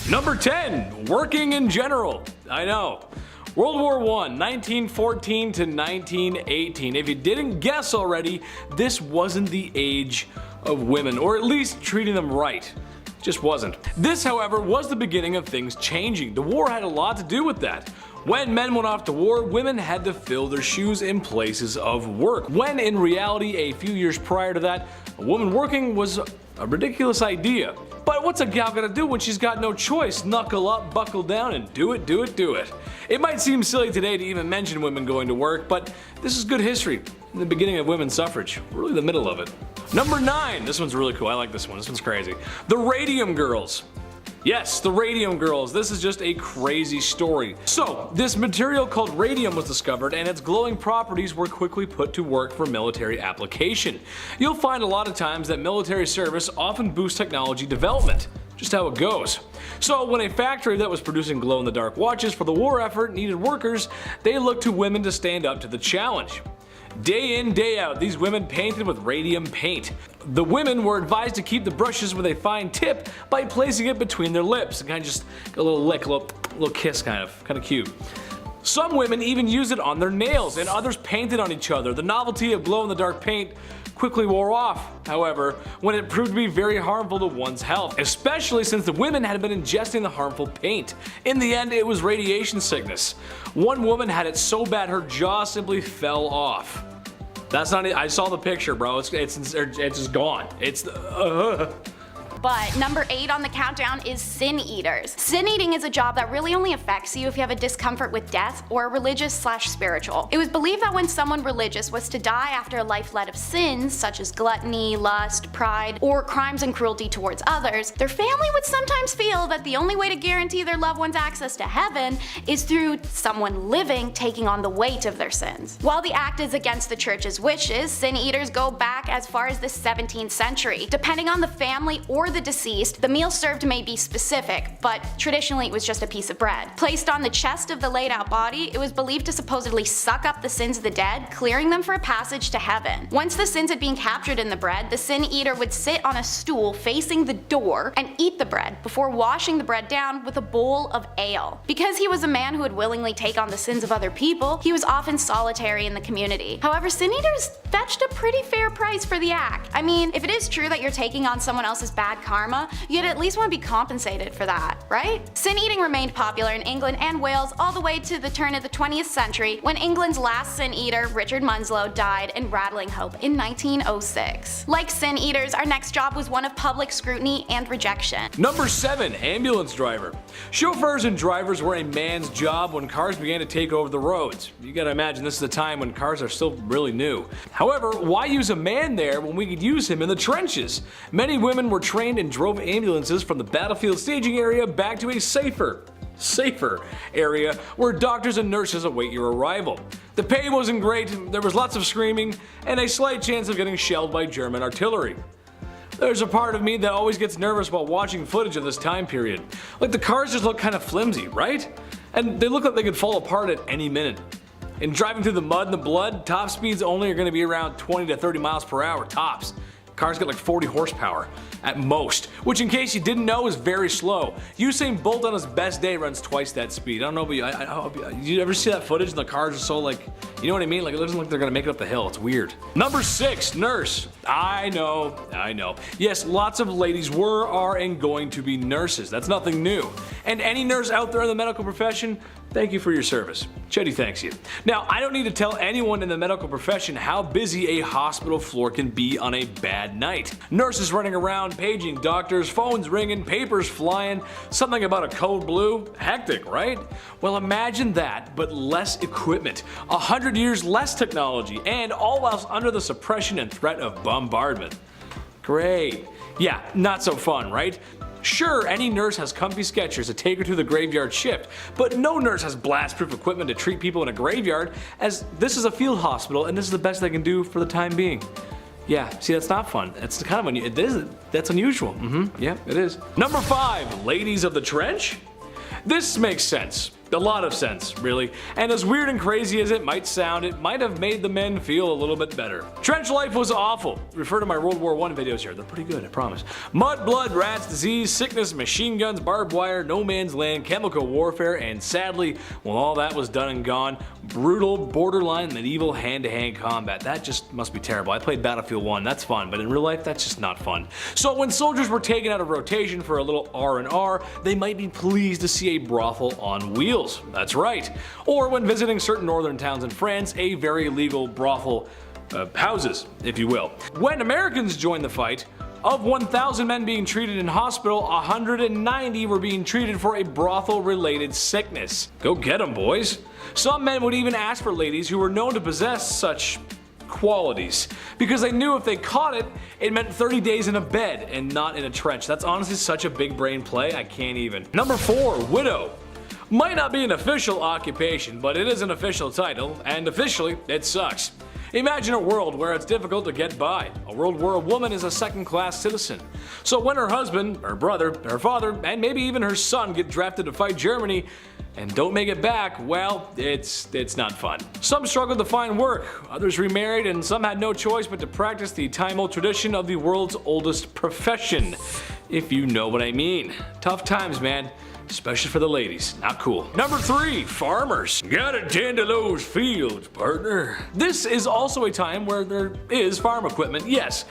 Number 10. Working in general. I know. World War I, 1914 to 1918. If you didn't guess already, this wasn't the age of women, or at least treating them right. Just wasn't. This, however, was the beginning of things changing. The war had a lot to do with that. When men went off to war, women had to fill their shoes in places of work, when in reality, a few years prior to that, a woman working was a ridiculous idea. But what's a gal gonna do when she's got no choice? Knuckle up, buckle down, and do it, do it, do it. It might seem silly today to even mention women going to work, but this is good history. In the beginning of women's suffrage, really the middle of it. Number 9. This one's really cool. I like this one. This one's crazy. The Radium Girls. Yes, the Radium Girls. This is just a crazy story. So, this material called radium was discovered, and its glowing properties were quickly put to work for military application. You'll find a lot of times that military service often boosts technology development. Just how it goes. So when a factory that was producing glow-in-the-dark watches for the war effort needed workers, they looked to women to stand up to the challenge. Day in, day out, these women painted with radium paint. The women were advised to keep the brushes with a fine tip by placing it between their lips. Kind of just a little lick, a little kiss kind of cute. Some women even used it on their nails, and others painted on each other. The novelty of glow-in-the-dark paint quickly wore off, however, when it proved to be very harmful to one's health, especially since the women had been ingesting the harmful paint. In the end, it was radiation sickness. One woman had it so bad her jaw simply fell off. That's not it. I saw the picture, bro. It's just gone. But number 8 on the countdown is sin eaters. Sin eating is a job that really only affects you if you have a discomfort with death or religious/spiritual. It was believed that when someone religious was to die after a life led of sins such as gluttony, lust, pride, or crimes and cruelty towards others, their family would sometimes feel that the only way to guarantee their loved ones access to heaven is through someone living taking on the weight of their sins. While the act is against the church's wishes, sin eaters go back as far as the 17th century. Depending on the family or the deceased, the meal served may be specific, but traditionally it was just a piece of bread. Placed on the chest of the laid out body, it was believed to supposedly suck up the sins of the dead, clearing them for a passage to heaven. Once the sins had been captured in the bread, the sin eater would sit on a stool facing the door and eat the bread before washing the bread down with a bowl of ale. Because he was a man who would willingly take on the sins of other people, he was often solitary in the community. However, sin eaters fetched a pretty fair price for the act. I mean, if it is true that you're taking on someone else's bad karma, you'd at least want to be compensated for that, right? Sin eating remained popular in England and Wales all the way to the turn of the 20th century, when England's last sin eater, Richard Munslow, died in Rattling Hope in 1906. Like sin eaters, our next job was one of public scrutiny and rejection. Number 7. Ambulance driver. Chauffeurs and drivers were a man's job when cars began to take over the roads. You gotta imagine this is a time when cars are still really new. However, why use a man there when we could use him in the trenches? Many women were trained and drove ambulances from the battlefield staging area back to a safer area where doctors and nurses await your arrival. The pay wasn't great, there was lots of screaming, and a slight chance of getting shelled by German artillery. There's a part of me that always gets nervous while watching footage of this time period. Like, the cars just look kind of flimsy, right? And they look like they could fall apart at any minute. And driving through the mud and the blood, top speeds only are going to be around 20 to 30 miles per hour tops. Cars get like 40 horsepower at most, which in case you didn't know is very slow. Usain Bolt on his best day runs twice that speed. I don't know, but you ever see that footage and the cars are so like, you know what I mean? Like, it looks like they're gonna make it up the hill. It's weird. Number 6, nurse. I know. Yes, lots of ladies were, are, and going to be nurses. That's nothing new. And any nurse out there in the medical profession, thank you for your service. Chetty thanks you. Now, I don't need to tell anyone in the medical profession how busy a hospital floor can be on a bad night. Nurses running around, paging doctors, phones ringing, papers flying, something about a code blue. Hectic, right? Well, imagine that, but less equipment, 100 years less technology, and all whilst under the suppression and threat of bombardment. Great. Yeah, not so fun, right? Sure, any nurse has comfy Skechers to take her to the graveyard shift, but no nurse has blast-proof equipment to treat people in a graveyard, as this is a field hospital and this is the best they can do for the time being. Yeah, see, that's not fun. That's kind of unusual. That's unusual. Yeah, it is. Number 5, ladies of the trench. This makes sense. A lot of sense, really. And as weird and crazy as it might sound, it might have made the men feel a little bit better. Trench life was awful. Refer to my World War I videos here. They're pretty good, I promise. Mud, blood, rats, disease, sickness, machine guns, barbed wire, no man's land, chemical warfare, and sadly, when all that was done and gone, brutal, borderline, medieval hand-to-hand combat. That just must be terrible. I played Battlefield 1, that's fun, but in real life, that's just not fun. So when soldiers were taken out of rotation for a little R&R, they might be pleased to see a brothel on wheels. That's right. Or when visiting certain northern towns in France, a very legal brothel houses, if you will. When Americans joined the fight, of 1,000 men being treated in hospital, 190 were being treated for a brothel-related sickness. Go get 'em, boys. Some men would even ask for ladies who were known to possess such qualities, because they knew if they caught it, it meant 30 days in a bed and not in a trench. That's honestly such a big brain play, I can't even. Number 4, widow. Might not be an official occupation, but it is an official title, and officially, it sucks. Imagine a world where it's difficult to get by, a world where a woman is a second-class citizen. So when her husband, her brother, her father, and maybe even her son get drafted to fight Germany and don't make it back, well, it's not fun. Some struggled to find work, others remarried, and some had no choice but to practice the time-old tradition of the world's oldest profession, if you know what I mean. Tough times, man. Especially for the ladies. Not cool. Number 3, farmers. Gotta tend to those fields, partner. This is also a time where there is farm equipment, yes,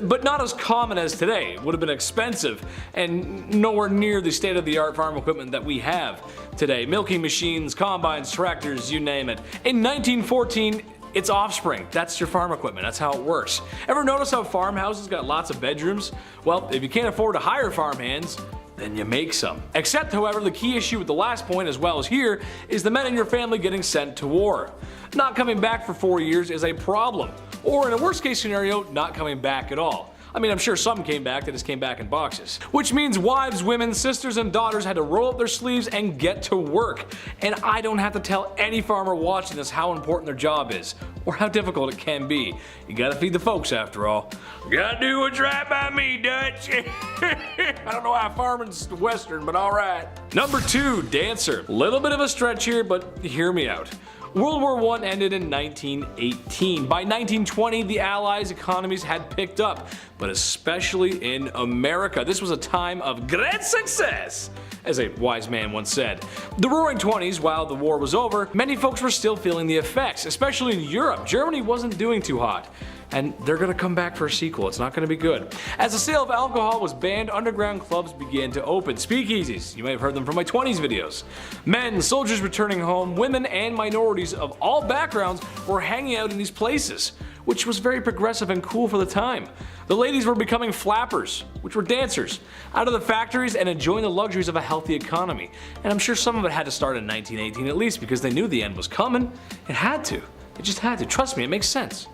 but not as common as today. It would have been expensive and nowhere near the state-of-the-art farm equipment that we have today. Milking machines, combines, tractors, you name it. In 1914, it's offspring. That's your farm equipment. That's how it works. Ever notice how farmhouses got lots of bedrooms? Well, if you can't afford to hire farmhands, then you make some. Except, however, the key issue with the last point as well as here is the men in your family getting sent to war. Not coming back for 4 years is a problem. Or in a worst case scenario, not coming back at all. I mean, I'm sure some came back, they just came back in boxes. Which means wives, women, sisters, and daughters had to roll up their sleeves and get to work. And I don't have to tell any farmer watching this how important their job is, or how difficult it can be. You gotta feed the folks after all. Gotta do what's right by me, Dutch. I don't know how farming's Western, but alright. Number 2, dancer. Little bit of a stretch here, but hear me out. World War I ended in 1918. By 1920, the Allies' economies had picked up, but especially in America. This was a time of great success, as a wise man once said. The Roaring 20s, while the war was over, many folks were still feeling the effects, especially in Europe. Germany wasn't doing too hot. And they're gonna come back for a sequel. It's not gonna be good. As the sale of alcohol was banned, underground clubs began to open. Speakeasies, you may have heard them from my 20s videos. Men, soldiers returning home, women, and minorities of all backgrounds were hanging out in these places, which was very progressive and cool for the time. The ladies were becoming flappers, which were dancers, out of the factories and enjoying the luxuries of a healthy economy. And I'm sure some of it had to start in 1918 at least, because they knew the end was coming. It had to. It just had to. Trust me, it makes sense.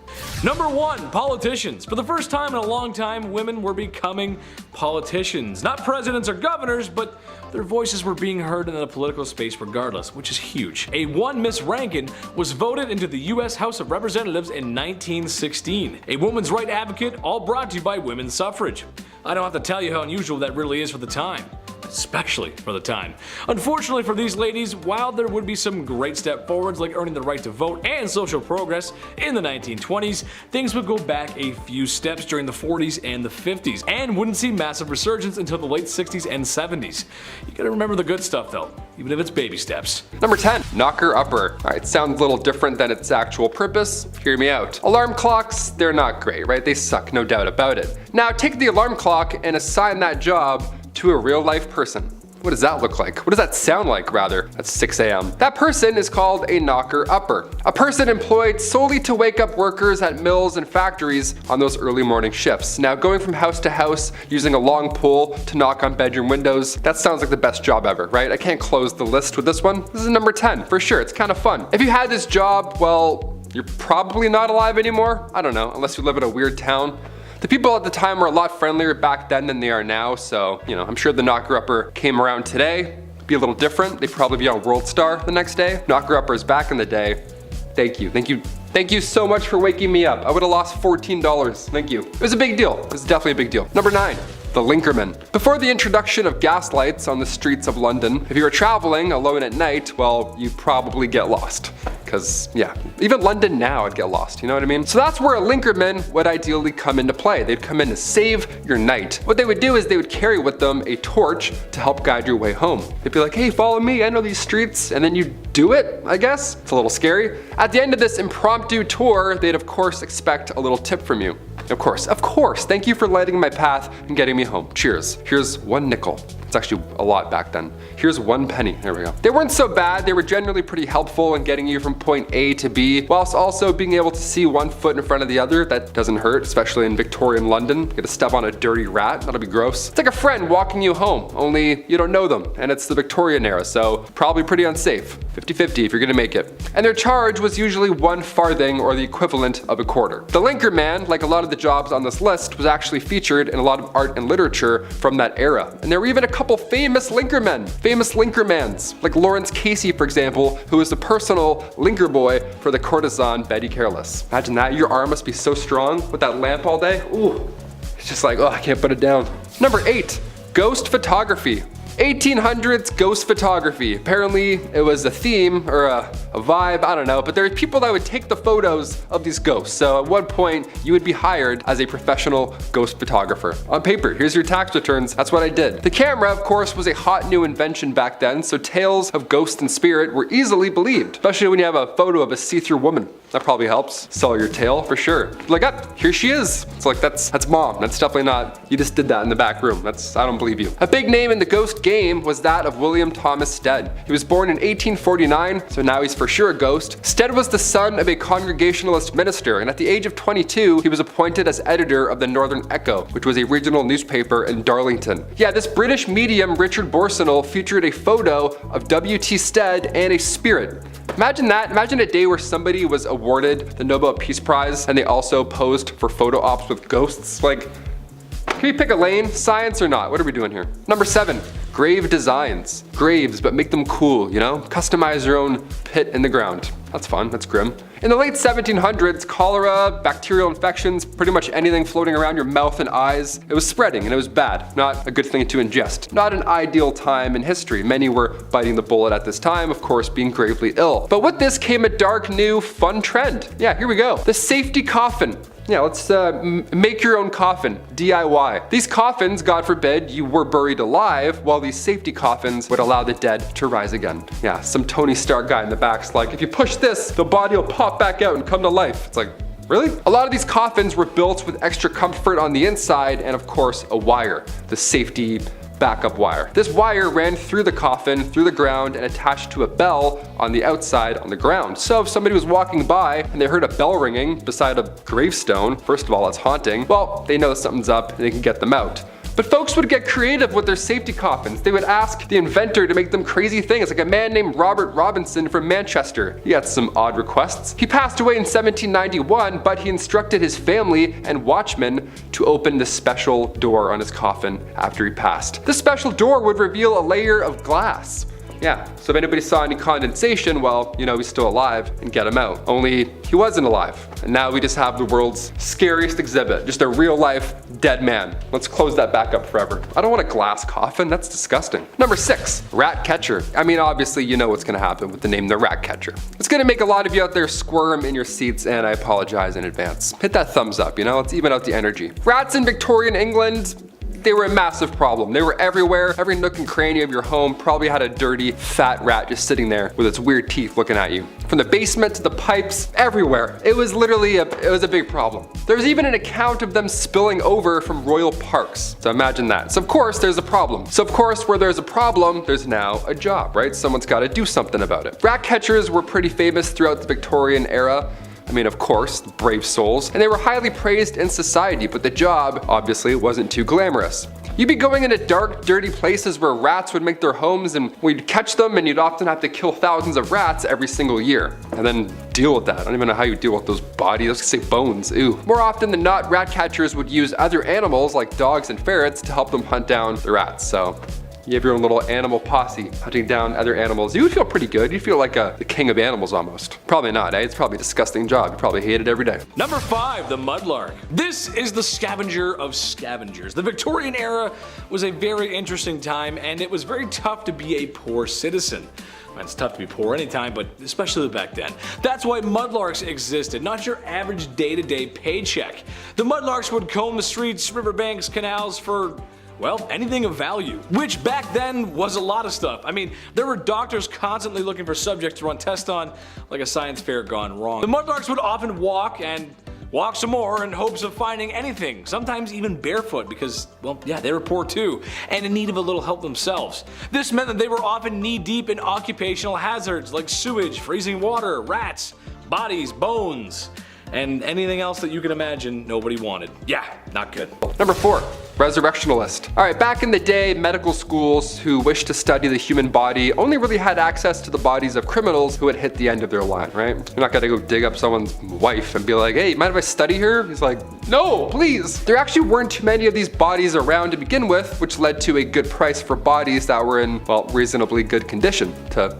Number 1, politicians. For the first time in a long time, women were becoming politicians. Not presidents or governors, but their voices were being heard in the political space regardless, which is huge. A one Miss Rankin was voted into the US House of Representatives in 1916. A woman's right advocate, all brought to you by women's suffrage. I don't have to tell you how unusual that really is for the time. Especially for the time. Unfortunately for these ladies, while there would be some great step forwards like earning the right to vote and social progress in the 1920s, things would go back a few steps during the 40s and the 50s, and wouldn't see massive resurgence until the late 60s and 70s. You gotta remember the good stuff though, even if it's baby steps. Number 10, knocker upper. Alright, sounds a little different than its actual purpose. Hear me out. Alarm clocks, they're not great, right? They suck, no doubt about it. Now take the alarm clock and assign that job to a real life person. What does that look like? What does that sound like, rather? At 6 a.m. That person is called a knocker upper. A person employed solely to wake up workers at mills and factories on those early morning shifts. Now, going from house to house, using a long pole to knock on bedroom windows, that sounds like the best job ever, right? I can't close the list with this one. This is number 10, for sure. It's kind of fun. If you had this job, well, you're probably not alive anymore. I don't know, unless you live in a weird town. The people at the time were a lot friendlier back then than they are now, so, you know, I'm sure the knocker upper came around today. Be a little different. They'd probably be on World Star the next day. Knocker uppers back in the day. Thank you. Thank you so much for waking me up. I would have lost $14. Thank you. It was a big deal. It was definitely a big deal. Number 9, the linkerman. Before the introduction of gas lights on the streets of London, if you were traveling alone at night, well, you'd probably get lost. Because, yeah, even London now would get lost, you know what I mean? So that's where a linkerman would ideally come into play. They'd come in to save your night. What they would do is they would carry with them a torch to help guide your way home. They'd be like, hey, follow me, I know these streets, and then you do it, I guess. It's a little scary. At the end of this impromptu tour, they'd of course expect a little tip from you. Of course, thank you for lighting my path and getting me home. Cheers. Here's 1 nickel. It's actually a lot back then. Here's 1 penny. There we go. They weren't so bad. They were generally pretty helpful in getting you from point A to B, whilst also being able to see 1 foot in front of the other. That doesn't hurt, especially in Victorian London. You get to step on a dirty rat. That'll be gross. It's like a friend walking you home, only you don't know them. And it's the Victorian era, so probably pretty unsafe. 50-50 if you're gonna make it. And their charge was usually 1 farthing or the equivalent of a quarter. The linkerman, like a lot of the jobs on this list, was actually featured in a lot of art and literature from that era. And there were even a couple famous linkermans, like Lawrence Casey, for example, who was the personal linker boy for the courtesan Betty Careless. Imagine that, your arm must be so strong with that lamp all day. Ooh, it's just like, oh, I can't put it down. Number 8, ghost photography. 1800s ghost photography. Apparently it was a theme or a vibe, I don't know, but there were people that would take the photos of these ghosts. So at one point you would be hired as a professional ghost photographer. On paper, here's your tax returns, that's what I did. The camera, of course, was a hot new invention back then, so tales of ghost and spirit were easily believed, especially when you have a photo of a see-through woman. That probably helps sell your tale for sure. Like, here she is. It's like, that's mom. That's definitely not, you just did that in the back room. I don't believe you. A big name in the ghost game was that of William Thomas Stead. He was born in 1849, so now he's for sure a ghost. Stead was the son of a Congregationalist minister, and at the age of 22, he was appointed as editor of the Northern Echo, which was a regional newspaper in Darlington. Yeah, this British medium, Richard Borsonal, featured a photo of W.T. Stead and a spirit. Imagine that. Imagine a day where somebody was awarded the Nobel Peace Prize and they also posed for photo ops with ghosts. Like, can we pick a lane? Science or not? What are we doing here? Number 7, grave designs. Graves, but make them cool, you know? Customize your own pit in the ground. That's fun, that's grim. In the late 1700s, cholera, bacterial infections, pretty much anything floating around your mouth and eyes, it was spreading and it was bad. Not a good thing to ingest. Not an ideal time in history. Many were biting the bullet at this time, of course, being gravely ill. But with this came a dark, new, fun trend. Yeah, here we go. The safety coffin. Yeah, let's make your own coffin, DIY. These coffins, God forbid, you were buried alive, while these safety coffins would allow the dead to rise again. Yeah, some Tony Stark guy in the back's like, if you push this, the body will pop back out and come to life. It's like, really? A lot of these coffins were built with extra comfort on the inside and of course a wire, the safety backup wire. This wire ran through the coffin, through the ground, and attached to a bell on the outside on the ground. So if somebody was walking by and they heard a bell ringing beside a gravestone, first of all, it's haunting, well, they know something's up and they can get them out. But folks would get creative with their safety coffins. They would ask the inventor to make them crazy things, like a man named Robert Robinson from Manchester. He had some odd requests. He passed away in 1791, but he instructed his family and watchmen to open this special door on his coffin after he passed. This special door would reveal a layer of glass. Yeah, so if anybody saw any condensation, well, you know, he's still alive and get him out. Only he wasn't alive. And now we just have the world's scariest exhibit, just a real life dead man. Let's close that back up forever. I don't want a glass coffin, that's disgusting. Number 6, rat catcher. I mean, obviously you know what's gonna happen with the name the rat catcher. It's gonna make a lot of you out there squirm in your seats, and I apologize in advance. Hit that thumbs up, you know, let's even out the energy. Rats in Victorian England, they were a massive problem. They were everywhere. Every nook and cranny of your home probably had a dirty, fat rat just sitting there with its weird teeth looking at you. From the basement to the pipes, everywhere. It was literally it was a big problem. There's even an account of them spilling over from royal parks. So imagine that. So of course there's a problem. So of course where there's a problem, there's now a job, right? Someone's got to do something about it. Rat catchers were pretty famous throughout the Victorian era. I mean, of course, brave souls, and they were highly praised in society, but the job, obviously, wasn't too glamorous. You'd be going into dark, dirty places where rats would make their homes, and we'd catch them, and you'd often have to kill thousands of rats every single year. And then deal with that. I don't even know how you deal with those bodies. Let's say bones, ew. More often than not, rat catchers would use other animals like dogs and ferrets to help them hunt down the rats, so You have your own little animal posse hunting down other animals. You would feel pretty good. You'd feel like the king of animals almost. Probably not, eh? It's probably a disgusting job. You probably hate it every day. Number 5, the mudlark. This is the scavenger of scavengers. The Victorian era was a very interesting time, and it was very tough to be a poor citizen. It's tough to be poor anytime, but especially back then. That's why mudlarks existed, not your average day-to-day paycheck. The mudlarks would comb the streets, riverbanks, canals for, well, anything of value. Which back then was a lot of stuff. I mean, there were doctors constantly looking for subjects to run tests on, like a science fair gone wrong. The mudlarks would often walk and walk some more in hopes of finding anything, sometimes even barefoot because, well, yeah, they were poor too, and in need of a little help themselves. This meant that they were often knee-deep in occupational hazards like sewage, freezing water, rats, bodies, bones, and anything else that you can imagine nobody wanted. Yeah, not good. Number 4, resurrectionalist. All right, back in the day, medical schools who wished to study the human body only really had access to the bodies of criminals who had hit the end of their line, right? You're not gonna go dig up someone's wife and be like, hey, mind if I study her? He's like, no, please. There actually weren't too many of these bodies around to begin with, which led to a good price for bodies that were in, well, reasonably good condition to,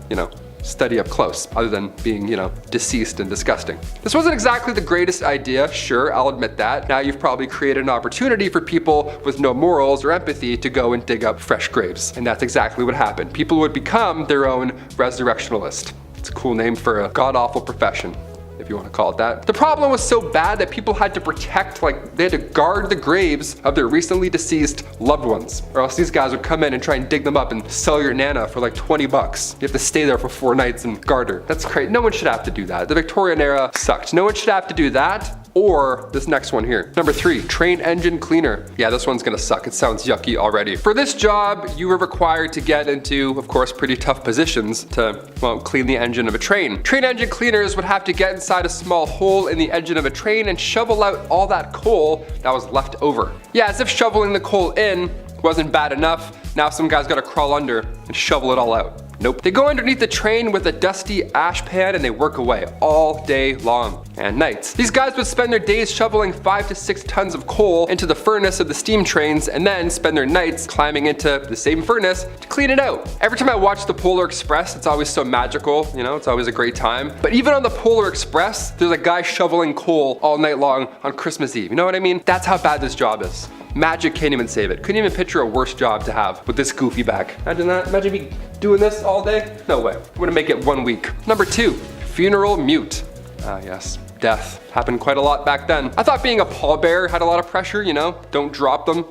study up close, other than being, deceased and disgusting. This wasn't exactly the greatest idea, sure, I'll admit that. Now you've probably created an opportunity for people with no morals or empathy to go and dig up fresh graves. And that's exactly what happened. People would become their own resurrectionalist. It's a cool name for a god-awful profession, if you want to call it that. The problem was so bad that people had to protect, they had to guard the graves of their recently deceased loved ones, or else these guys would come in and try and dig them up and sell your nana for like 20 bucks. You have to stay there for 4 nights and guard her. That's crazy. No one should have to do that. The Victorian era sucked. No one should have to do that. Or this next one here. Number 3, train engine cleaner. Yeah, this one's gonna suck. It sounds yucky already. For this job, you were required to get into, of course, pretty tough positions to, well, clean the engine of a train. Train engine cleaners would have to get inside a small hole in the engine of a train and shovel out all that coal that was left over. Yeah, as if shoveling the coal in wasn't bad enough, now some guy's gotta crawl under and shovel it all out. Nope. They go underneath the train with a dusty ash pan and they work away all day long and nights. These guys would spend their days shoveling 5 to 6 tons of coal into the furnace of the steam trains and then spend their nights climbing into the same furnace to clean it out. Every time I watch the Polar Express, it's always so magical, it's always a great time. But even on the Polar Express, there's a guy shoveling coal all night long on Christmas Eve. You know what I mean? That's how bad this job is. Magic can't even save it. Couldn't even picture a worse job to have with this goofy back. Imagine that. Imagine me doing this all day. No way. I'm gonna make it 1 week. Number 2, funeral mute. Ah yes, death. Happened quite a lot back then. I thought being a pallbearer had a lot of pressure, don't drop them,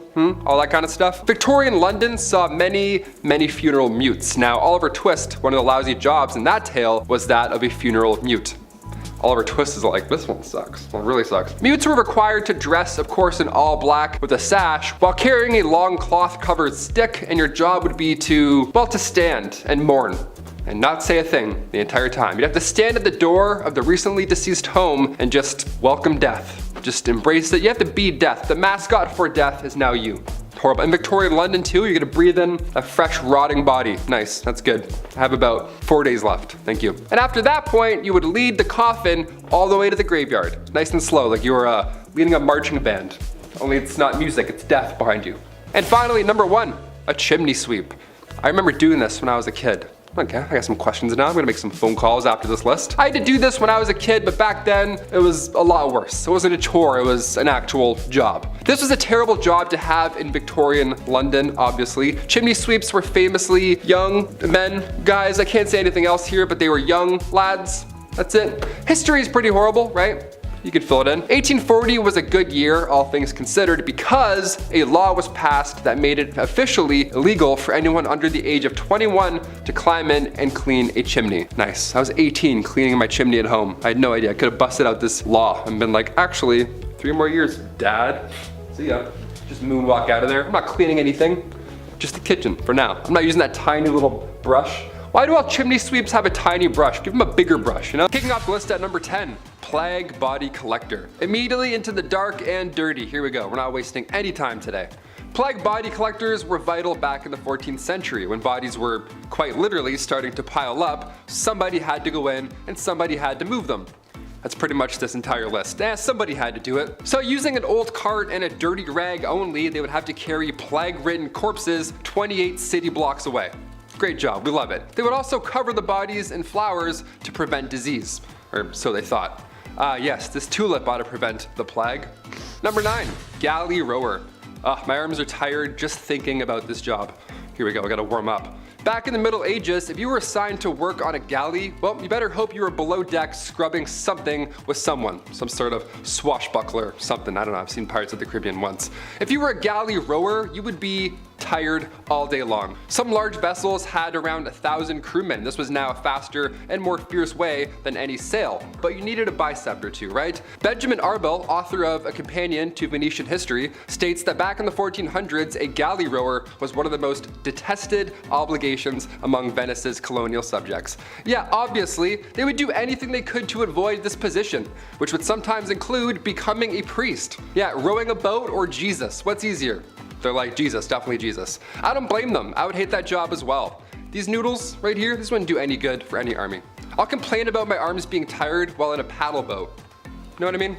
all that kind of stuff. Victorian London saw many, many funeral mutes. Now Oliver Twist, one of the lousy jobs in that tale, was that of a funeral mute. Oliver Twist is like, this one sucks. Well, it really sucks. Mutes were required to dress, of course, in all black with a sash while carrying a long cloth covered stick, and your job would be to, well, to stand and mourn and not say a thing the entire time. You'd have to stand at the door of the recently deceased home and just welcome death. Just embrace it. You have to be death. The mascot for death is now you. Horrible. In Victorian London too, you're gonna breathe in a fresh, rotting body. Nice, that's good. I have about 4 days left, thank you. And after that point, you would lead the coffin all the way to the graveyard. Nice and slow, like you were leading a marching band. Only it's not music, it's death behind you. And finally, number 1, a chimney sweep. I remember doing this when I was a kid. Okay, I got some questions now. I'm gonna make some phone calls after this list. I had to do this when I was a kid, but back then it was a lot worse. It wasn't a chore, it was an actual job. This was a terrible job to have in Victorian London, obviously. Chimney sweeps were famously young men, guys. I can't say anything else here, but they were young lads. That's it. History is pretty horrible, right? You could fill it in. 1840 was a good year, all things considered, because a law was passed that made it officially illegal for anyone under the age of 21 to climb in and clean a chimney. Nice. I was 18 cleaning my chimney at home. I had no idea. I could have busted out this law and been like, actually, 3 more years, Dad. See ya. Just moonwalk out of there. I'm not cleaning anything. Just the kitchen for now. I'm not using that tiny little brush. Why do all chimney sweeps have a tiny brush? Give them a bigger brush, Kicking off the list at number 10, plague body collector. Immediately into the dark and dirty. Here we go, we're not wasting any time today. Plague body collectors were vital back in the 14th century when bodies were quite literally starting to pile up. Somebody had to go in and somebody had to move them. That's pretty much this entire list. Somebody had to do it. So using an old cart and a dirty rag only, they would have to carry plague-ridden corpses 28 city blocks away. Great job, we love it. They would also cover the bodies in flowers to prevent disease, or so they thought. Yes, this tulip ought to prevent the plague. Number 9, galley rower. My arms are tired just thinking about this job. Here we go, I gotta warm up. Back in the Middle Ages, if you were assigned to work on a galley, well, you better hope you were below deck scrubbing something with someone. Some sort of swashbuckler, something, I don't know, I've seen Pirates of the Caribbean once. If you were a galley rower, you would be tired all day long. Some large vessels had around 1,000 crewmen. This was now a faster and more fierce way than any sail, but you needed a bicep or two, right? Benjamin Arbel, author of A Companion to Venetian History, states that back in the 1400s, a galley rower was one of the most detested obligations among Venice's colonial subjects. Yeah, obviously, they would do anything they could to avoid this position, which would sometimes include becoming a priest. Yeah, rowing a boat or Jesus, what's easier? They're like, Jesus, definitely Jesus. I don't blame them, I would hate that job as well. These noodles right here, this wouldn't do any good for any army. I'll complain about my arms being tired while in a paddle boat. You know what I mean?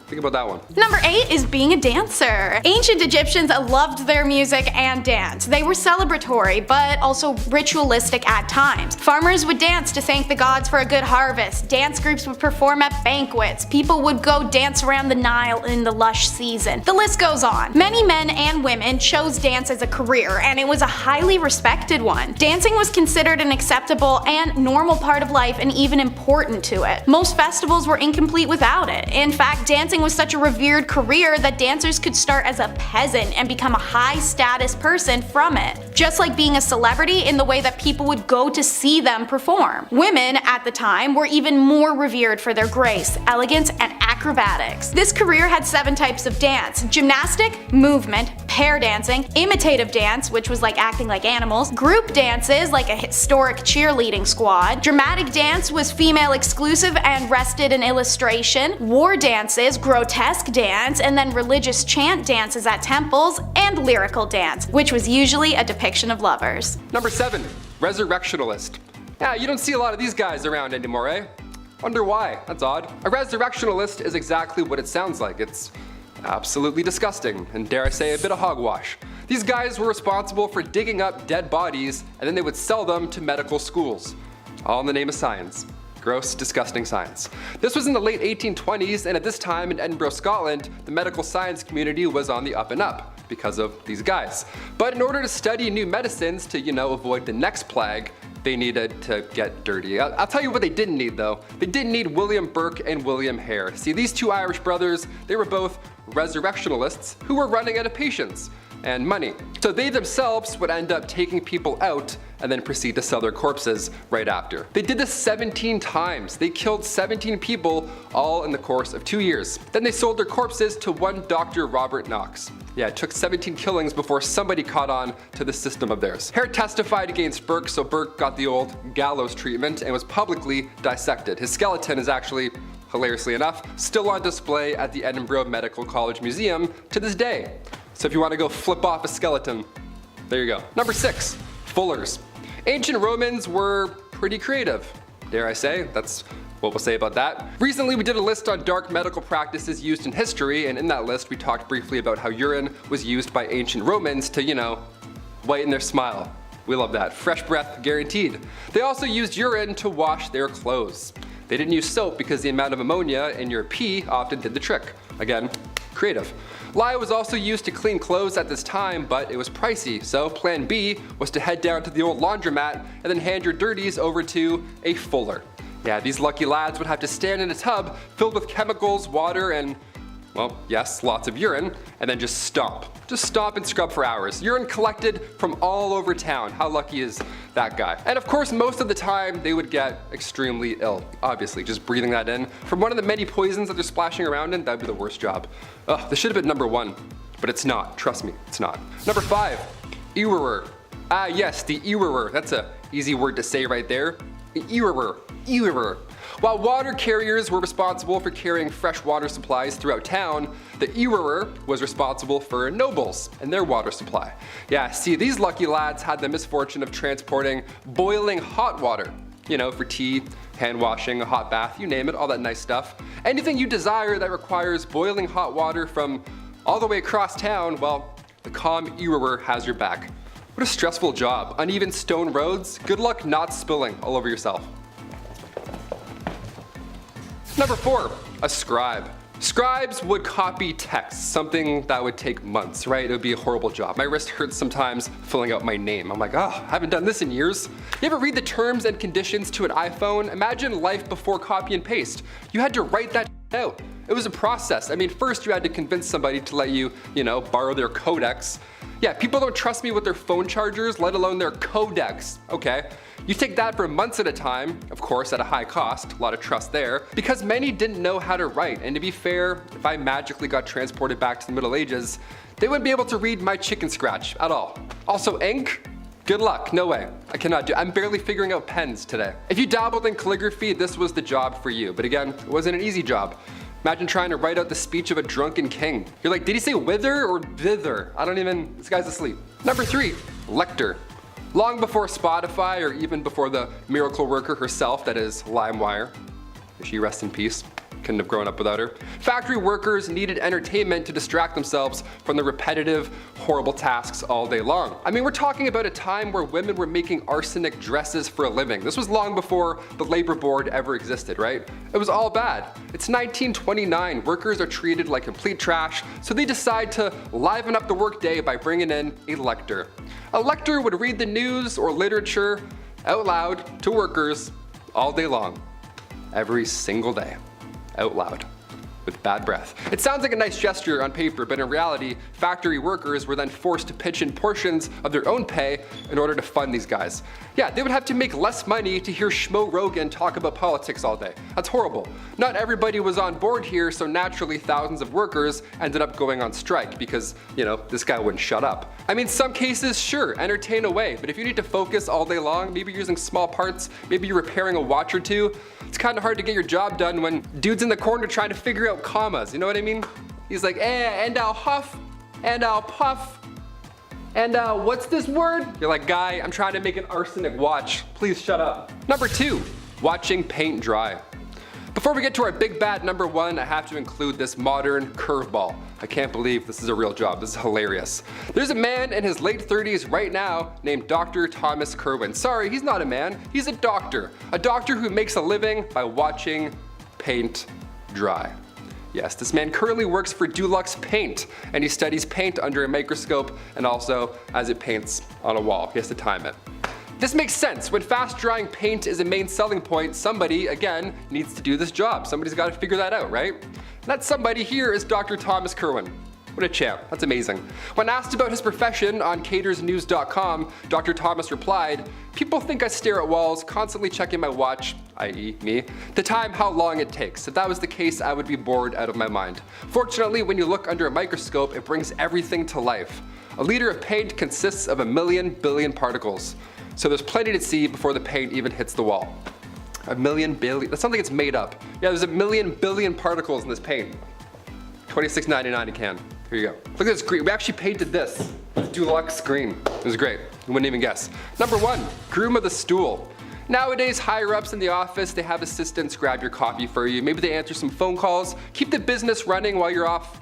Think about that one. Number 8 is being a dancer. Ancient Egyptians loved their music and dance. They were celebratory, but also ritualistic at times. Farmers would dance to thank the gods for a good harvest. Dance groups would perform at banquets. People would go dance around the Nile in the lush season. The list goes on. Many men and women chose dance as a career, and it was a highly respected one. Dancing was considered an acceptable and normal part of life and even important to it. Most festivals were incomplete without it. In fact, dancing was such a revered career that dancers could start as a peasant and become a high status person from it, just like being a celebrity in the way that people would go to see them perform. Women at the time were even more revered for their grace, elegance, and acrobatics. This career had 7 types of dance: gymnastic, movement, pair dancing, imitative dance, which was like acting like animals, group dances like a historic cheerleading squad, dramatic dance was female exclusive and rested in illustration, war dances, grotesque dance, and then religious chant dances at temples, and lyrical dance, which was usually a depiction of lovers. Number 7, resurrectionalist. Yeah, you don't see a lot of these guys around anymore, eh? Wonder why, that's odd. A resurrectionalist is exactly what it sounds like. It's absolutely disgusting, and dare I say a bit of hogwash. These guys were responsible for digging up dead bodies, and then they would sell them to medical schools. All in the name of science. Gross, disgusting science. This was in the late 1820s, and at this time in Edinburgh, Scotland, the medical science community was on the up and up because of these guys. But in order to study new medicines to, avoid the next plague, they needed to get dirty. I'll tell you what they didn't need though. They didn't need William Burke and William Hare. See, these two Irish brothers, they were both resurrectionalists who were running out of patience and money. So they themselves would end up taking people out and then proceed to sell their corpses right after. They did this 17 times. They killed 17 people all in the course of 2 years. Then they sold their corpses to one Dr. Robert Knox. Yeah, it took 17 killings before somebody caught on to the system of theirs. Hare testified against Burke, so Burke got the old gallows treatment and was publicly dissected. His skeleton is actually, hilariously enough, still on display at the Edinburgh Medical College Museum to this day. So if you want to go flip off a skeleton, there you go. Number 6, fullers. Ancient Romans were pretty creative, dare I say. That's what we'll say about that. Recently we did a list on dark medical practices used in history, and in that list we talked briefly about how urine was used by ancient Romans to, whiten their smile. We love that. Fresh breath guaranteed. They also used urine to wash their clothes. They didn't use soap because the amount of ammonia in your pee often did the trick. Again, creative. Lye was also used to clean clothes at this time, but it was pricey, so plan B was to head down to the old laundromat and then hand your dirties over to a fuller. Yeah, these lucky lads would have to stand in a tub filled with chemicals, water, and, well, yes, lots of urine, and then just stomp. Just stomp and scrub for hours. Urine collected from all over town. How lucky is that guy? And of course, most of the time, they would get extremely ill. Obviously, just breathing that in. From one of the many poisons that they're splashing around in, that'd be the worst job. Ugh, this should have been number 1, but it's not. Trust me, it's not. Number 5, ewerer. Ah yes, the ewerer. That's a easy word to say right there. Ewerer. Ewerer. While water carriers were responsible for carrying fresh water supplies throughout town, the ewerer was responsible for nobles and their water supply. Yeah, see, these lucky lads had the misfortune of transporting boiling hot water. you know, for tea, hand washing, a hot bath, you name it, all that nice stuff. Anything you desire that requires boiling hot water from all the way across town, well, the calm e-rower has your back. What a stressful job. Uneven stone roads, good luck not spilling all over yourself. Number 4, a scribe. Scribes would copy text, something that would take months, right? It would be a horrible job. My wrist hurts sometimes filling out my name. I'm like, oh, I haven't done this in years. You ever read the terms and conditions to an iPhone? Imagine life before copy and paste. You had to write that out. It was a process. I mean, first you had to convince somebody to let you, borrow their codecs. Yeah, people don't trust me with their phone chargers, let alone their codecs. Okay. You take that for months at a time, of course at a high cost, a lot of trust there, because many didn't know how to write, and to be fair, if I magically got transported back to the Middle Ages, they wouldn't be able to read my chicken scratch at all. Also ink? Good luck, no way. I cannot do, I'm barely figuring out pens today. If you dabbled in calligraphy, this was the job for you, but again, it wasn't an easy job. Imagine trying to write out the speech of a drunken king. You're like, did he say wither or thither? This guy's asleep. Number 3, lector. Long before Spotify or even before the miracle worker herself, that is LimeWire, may she rest in peace, couldn't have grown up without her, factory workers needed entertainment to distract themselves from the repetitive, horrible tasks all day long. I mean, we're talking about a time where women were making arsenic dresses for a living. This was long before the labor board ever existed, right? It was all bad. It's 1929, workers are treated like complete trash, so they decide to liven up the workday by bringing in a lector. A lector would read the news or literature out loud to workers all day long, every single day, out loud, with bad breath. It sounds like a nice gesture on paper, but in reality, factory workers were then forced to pitch in portions of their own pay in order to fund these guys. Yeah, they would have to make less money to hear Schmo Rogan talk about politics all day. That's horrible. Not everybody was on board here, so naturally thousands of workers ended up going on strike because, this guy wouldn't shut up. I mean, some cases, sure, entertain away, but if you need to focus all day long, maybe you're using small parts, maybe you're repairing a watch or two, it's kind of hard to get your job done when dude's in the corner trying to figure out commas, you know what I mean? He's like, and I'll huff, and I'll puff, and what's this word? You're like, guy, I'm trying to make an arsenic watch. Please shut up. Number 2, watching paint dry. Before we get to our big bad number 1, I have to include this modern curveball. I can't believe this is a real job. This is hilarious. There's a man in his late 30s right now named Dr. Thomas Kerwin. Sorry, he's not a man. He's a doctor. A doctor who makes a living by watching paint dry. Yes, this man currently works for Dulux Paint, and he studies paint under a microscope and also as it paints on a wall. He has to time it. This makes sense. When fast drying paint is a main selling point, somebody, again, needs to do this job. Somebody's got to figure that out, right? And that somebody here is Dr. Thomas Kerwin. What a champ. That's amazing. When asked about his profession on catersnews.com, Dr. Thomas replied, "People think I stare at walls, constantly checking my watch, i.e. me, to time how long it takes. If that was the case, I would be bored out of my mind. Fortunately, when you look under a microscope, it brings everything to life. A liter of paint consists of 1,000,000 billion particles. So there's plenty to see before the paint even hits the wall." 1,000,000 billion, that sounds like it's made up. Yeah, there's 1,000,000 billion particles in this paint. $26.99 a can. Here you go. Look at this green. We actually painted this. Dulux green. It was great. You wouldn't even guess. Number 1, groom of the stool. Nowadays, higher ups in the office, they have assistants grab your coffee for you. Maybe they answer some phone calls, keep the business running while you're off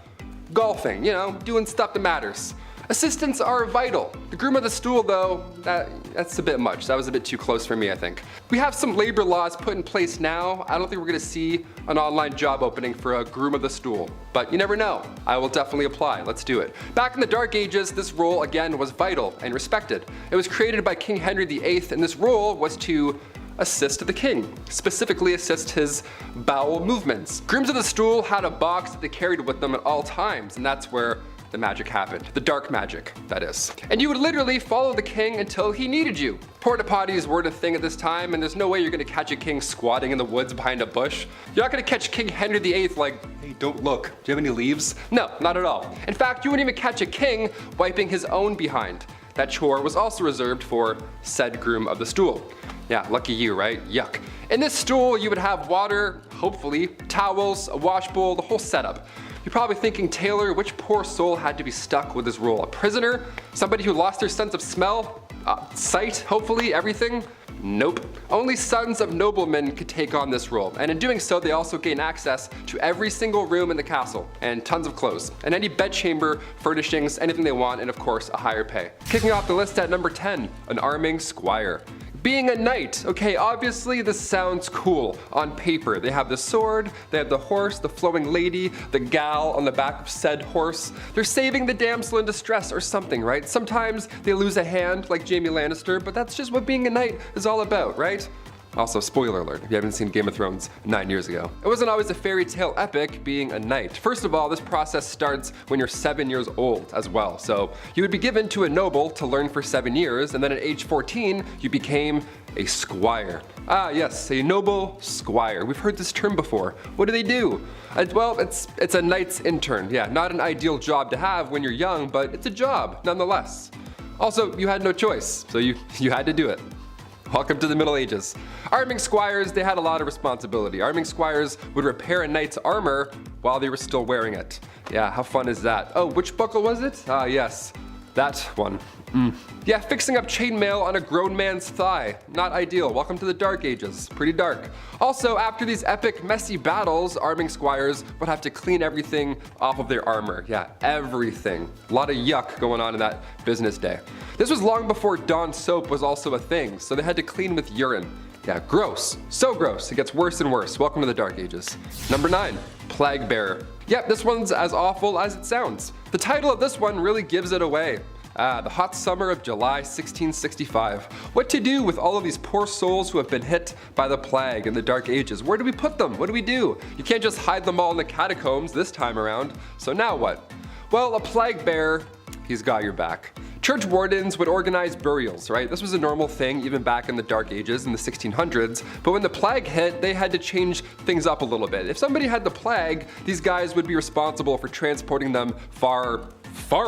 golfing, doing stuff that matters. Assistants are vital. The groom of the stool though, that's a bit much. That was a bit too close for me, I think. We have some labor laws put in place now. I don't think we're gonna see an online job opening for a groom of the stool, but you never know. I will definitely apply, let's do it. Back in the Dark Ages, this role again was vital and respected. It was created by King Henry VIII, and this role was to assist the king, specifically assist his bowel movements. Grooms of the stool had a box that they carried with them at all times, and that's where the magic happened. The dark magic, that is. And you would literally follow the king until he needed you. Porta potties weren't a thing at this time, and there's no way you're gonna catch a king squatting in the woods behind a bush. You're not gonna catch King Henry VIII like, hey, don't look, do you have any leaves? No, not at all. In fact, you wouldn't even catch a king wiping his own behind. That chore was also reserved for said groom of the stool. Yeah, lucky you, right? Yuck. In this stool, you would have water, hopefully, towels, a wash bowl, the whole setup. You're probably thinking, Taylor, which poor soul had to be stuck with this role? A prisoner? Somebody who lost their sense of smell? Sight? Hopefully, everything? Nope. Only sons of noblemen could take on this role, and in doing so they also gain access to every single room in the castle, and tons of clothes, and any bedchamber, furnishings, anything they want, and of course a higher pay. Kicking off the list at number 10, an arming squire. Being a knight. Okay, obviously this sounds cool on paper. They have the sword, they have the horse, the flowing lady, the gal on the back of said horse. They're saving the damsel in distress or something, right? Sometimes they lose a hand like Jaime Lannister, but that's just what being a knight is all about, right? Also, spoiler alert, if you haven't seen Game of Thrones 9 years ago. It wasn't always a fairy tale epic being a knight. First of all, this process starts when you're 7 years old as well. So you would be given to a noble to learn for 7 years, and then at age 14, you became a squire. Ah yes, a noble squire. We've heard this term before. What do they do? Well, it's a knight's intern. Yeah, not an ideal job to have when you're young, but it's a job nonetheless. Also, you had no choice, so you had to do it. Welcome to the Middle Ages. Arming squires, they had a lot of responsibility. Arming squires would repair a knight's armor while they were still wearing it. Yeah, how fun is that? Oh, which buckle was it? Ah, yes, that one. Yeah, fixing up chainmail on a grown man's thigh. Not ideal. Welcome to the Dark Ages. Pretty dark. Also, after these epic, messy battles, arming squires would have to clean everything off of their armor. Yeah, everything. A lot of yuck going on in that business day. This was long before Dawn soap was also a thing, so they had to clean with urine. Yeah, gross. So gross. It gets worse and worse. Welcome to the Dark Ages. Number 9, Plague Bearer. Yep, this one's as awful as it sounds. The title of this one really gives it away. The hot summer of July 1665. What to do with all of these poor souls who have been hit by the plague in the Dark Ages? Where do we put them? What do we do? You can't just hide them all in the catacombs this time around. So now what? Well, a plague bearer, he's got your back. Church wardens would organize burials, right? This was a normal thing even back in the Dark Ages in the 1600s, but when the plague hit, they had to change things up a little bit. If somebody had the plague, these guys would be responsible for transporting them far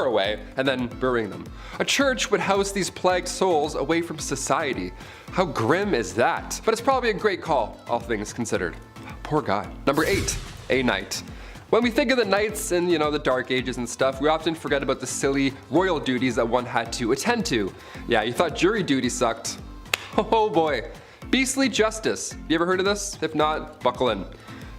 away and then burying them. A church would house these plagued souls away from society. How grim is that? But it's probably a great call, all things considered. Poor guy. Number 8, a knight. When we think of the knights in, the Dark Ages and stuff, we often forget about the silly royal duties that one had to attend to. Yeah, you thought jury duty sucked. Oh boy. Beastly justice. You ever heard of this? If not, buckle in.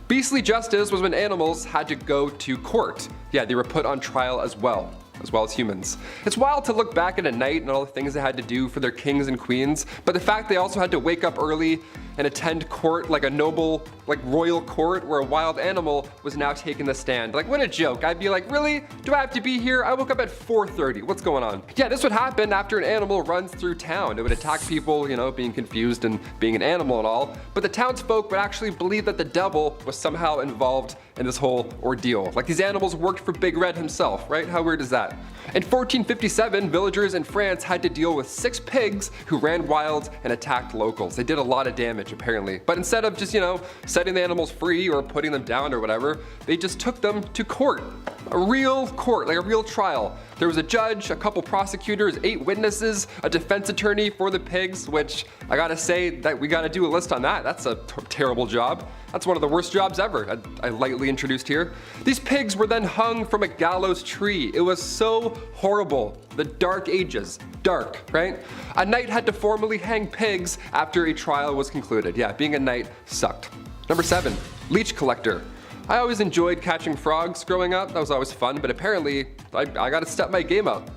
Beastly justice was when animals had to go to court. Yeah, they were put on trial as well as humans. It's wild to look back at a knight and all the things they had to do for their kings and queens, but the fact they also had to wake up early and attend court like a noble, royal court where a wild animal was now taking the stand. What a joke. I'd be like, really? Do I have to be here? I woke up at 4:30. What's going on? Yeah, this would happen after an animal runs through town. It would attack people, being confused and being an animal and all, but the townsfolk would actually believe that the devil was somehow involved in this whole ordeal. These animals worked for Big Red himself, right? How weird is that? In 1457, villagers in France had to deal with 6 pigs who ran wild and attacked locals. They did a lot of damage, apparently. But instead of just, setting the animals free or putting them down or whatever, they just took them to court. A real court, a real trial. There was a judge, a couple prosecutors, 8 witnesses, a defense attorney for the pigs, which I gotta say that we gotta do a list on that. That's a terrible job. That's one of the worst jobs ever, I lightly introduced here. These pigs were then hung from a gallows tree. It was so horrible. The Dark Ages. Dark, right? A knight had to formally hang pigs after a trial was concluded. Yeah, being a knight sucked. Number 7, leech collector. I always enjoyed catching frogs growing up. That was always fun, but apparently I gotta step my game up.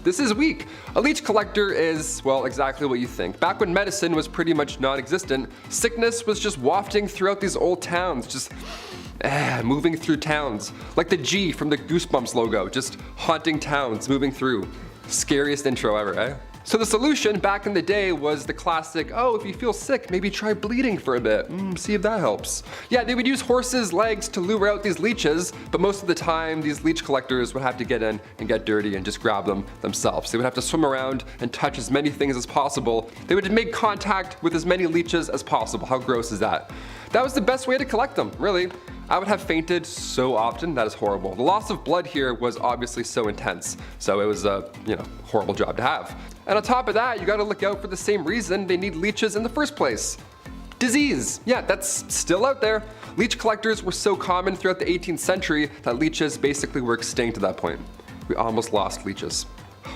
This is weak. A leech collector is, well, exactly what you think. Back when medicine was pretty much non-existent, sickness was just wafting throughout these old towns, just moving through towns. Like the G from the Goosebumps logo, just haunting towns, moving through. Scariest intro ever, eh? So the solution back in the day was the classic, oh, if you feel sick, maybe try bleeding for a bit. See if that helps. Yeah, they would use horses' legs to lure out these leeches, but most of the time, these leech collectors would have to get in and get dirty and just grab them themselves. They would have to swim around and touch as many things as possible. They would make contact with as many leeches as possible. How gross is that? That was the best way to collect them, really. I would have fainted so often, that is horrible. The loss of blood here was obviously so intense, so it was a, horrible job to have. And on top of that, you gotta look out for the same reason they need leeches in the first place. Disease. Yeah, that's still out there. Leech collectors were so common throughout the 18th century that leeches basically were extinct at that point. We almost lost leeches.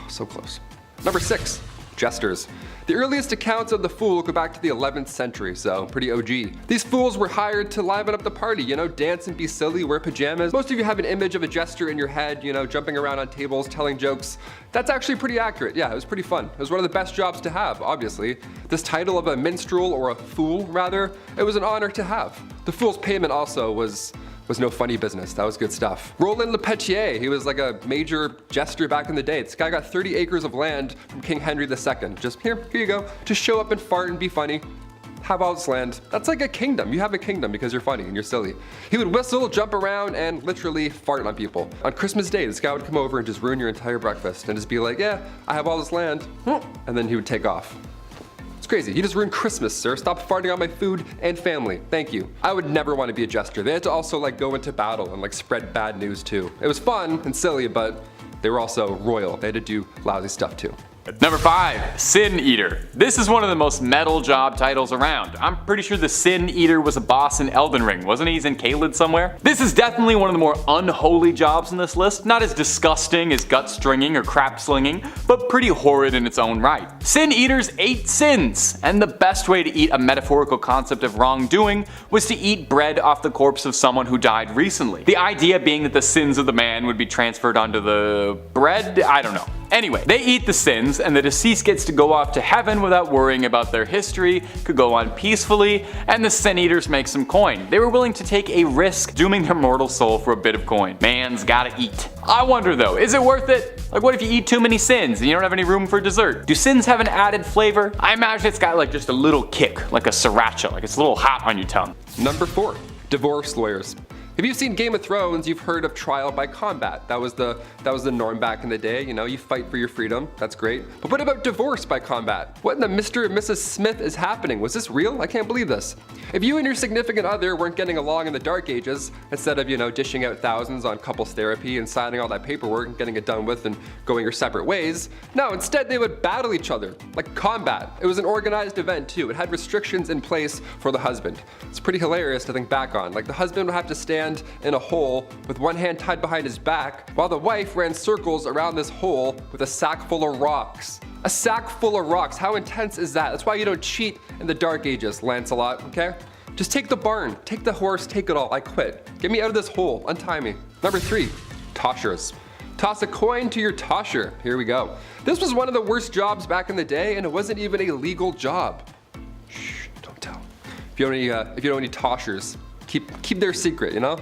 So close. Number 6, Jesters. The earliest accounts of the fool go back to the 11th century, so pretty OG. These fools were hired to liven up the party, you know, dance and be silly, wear pajamas. Most of you have an image of a jester in your head, you know, jumping around on tables, telling jokes. That's actually pretty accurate. Yeah, it was pretty fun. It was one of the best jobs to have, obviously. This title of a minstrel, or a fool rather, it was an honor to have. The fool's payment also was no funny business. That was good stuff. Roland Lepetier, he was like a major jester back in the day. This guy got 30 acres of land from King Henry II. Just here you go. Just show up and fart and be funny. Have all this land. That's like a kingdom. You have a kingdom because you're funny and you're silly. He would whistle, jump around, and literally fart on people. On Christmas Day, this guy would come over and just ruin your entire breakfast and just be like, yeah, I have all this land. And then he would take off. It's crazy. You just ruined Christmas, sir. Stop farting on my food and family. Thank you. I would never want to be a jester. They had to also like go into battle and like spread bad news too. It was fun and silly, but they were also royal. They had to do lousy stuff too. Number 5, Sin Eater. This is one of the most metal job titles around. I'm pretty sure the Sin Eater was a boss in Elden Ring, wasn't he? He's in Caelid somewhere. This is definitely one of the more unholy jobs on this list. Not as disgusting as gut stringing or crap slinging, but pretty horrid in its own right. Sin Eaters ate sins, and the best way to eat a metaphorical concept of wrongdoing was to eat bread off the corpse of someone who died recently. The idea being that the sins of the man would be transferred onto the bread? I don't know. Anyway, they eat the sins, and the deceased gets to go off to heaven without worrying about their history, could go on peacefully, and the Sin Eaters make some coin. They were willing to take a risk dooming their mortal soul for a bit of coin. Man's gotta eat. I wonder though, is it worth it? Like what if you eat too many sins and you don't have any room for dessert? Do sins have an added flavor? I imagine it's got like just a little kick, like a sriracha, like it's a little hot on your tongue. Number 4, divorce lawyers. If you've seen Game of Thrones, you've heard of trial by combat. That was the norm back in the day, you know, you fight for your freedom, that's great. But what about divorce by combat? What in the Mr. and Mrs. Smith is happening? Was this real? I can't believe this. If you and your significant other weren't getting along in the dark ages, instead of, you know, dishing out thousands on couples therapy and signing all that paperwork and getting it done with and going your separate ways, no, instead they would battle each other, like combat. It was an organized event too. It had restrictions in place for the husband. It's pretty hilarious to think back on. Like the husband would have to stand in a hole with one hand tied behind his back, while the wife ran circles around this hole with a sack full of rocks. A sack full of rocks, how intense is that? That's why you don't cheat in the dark ages, Lancelot, okay? Just take the barn, take the horse, take it all, I quit. Get me out of this hole, untie me. Number 3, toshers. Toss a coin to your tosher, here we go. This was one of the worst jobs back in the day, and it wasn't even a legal job. Shh, don't tell. If you don't any toshers, keep their secret, you know?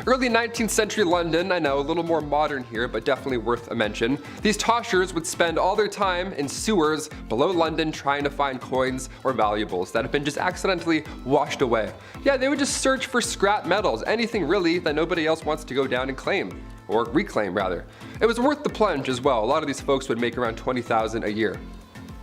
Early 19th century London, I know, a little more modern here, but definitely worth a mention. These toshers would spend all their time in sewers below London trying to find coins or valuables that have been just accidentally washed away. Yeah, they would just search for scrap metals, anything really that nobody else wants to go down and claim, or reclaim rather. It was worth the plunge as well. A lot of these folks would make around $20,000 a year.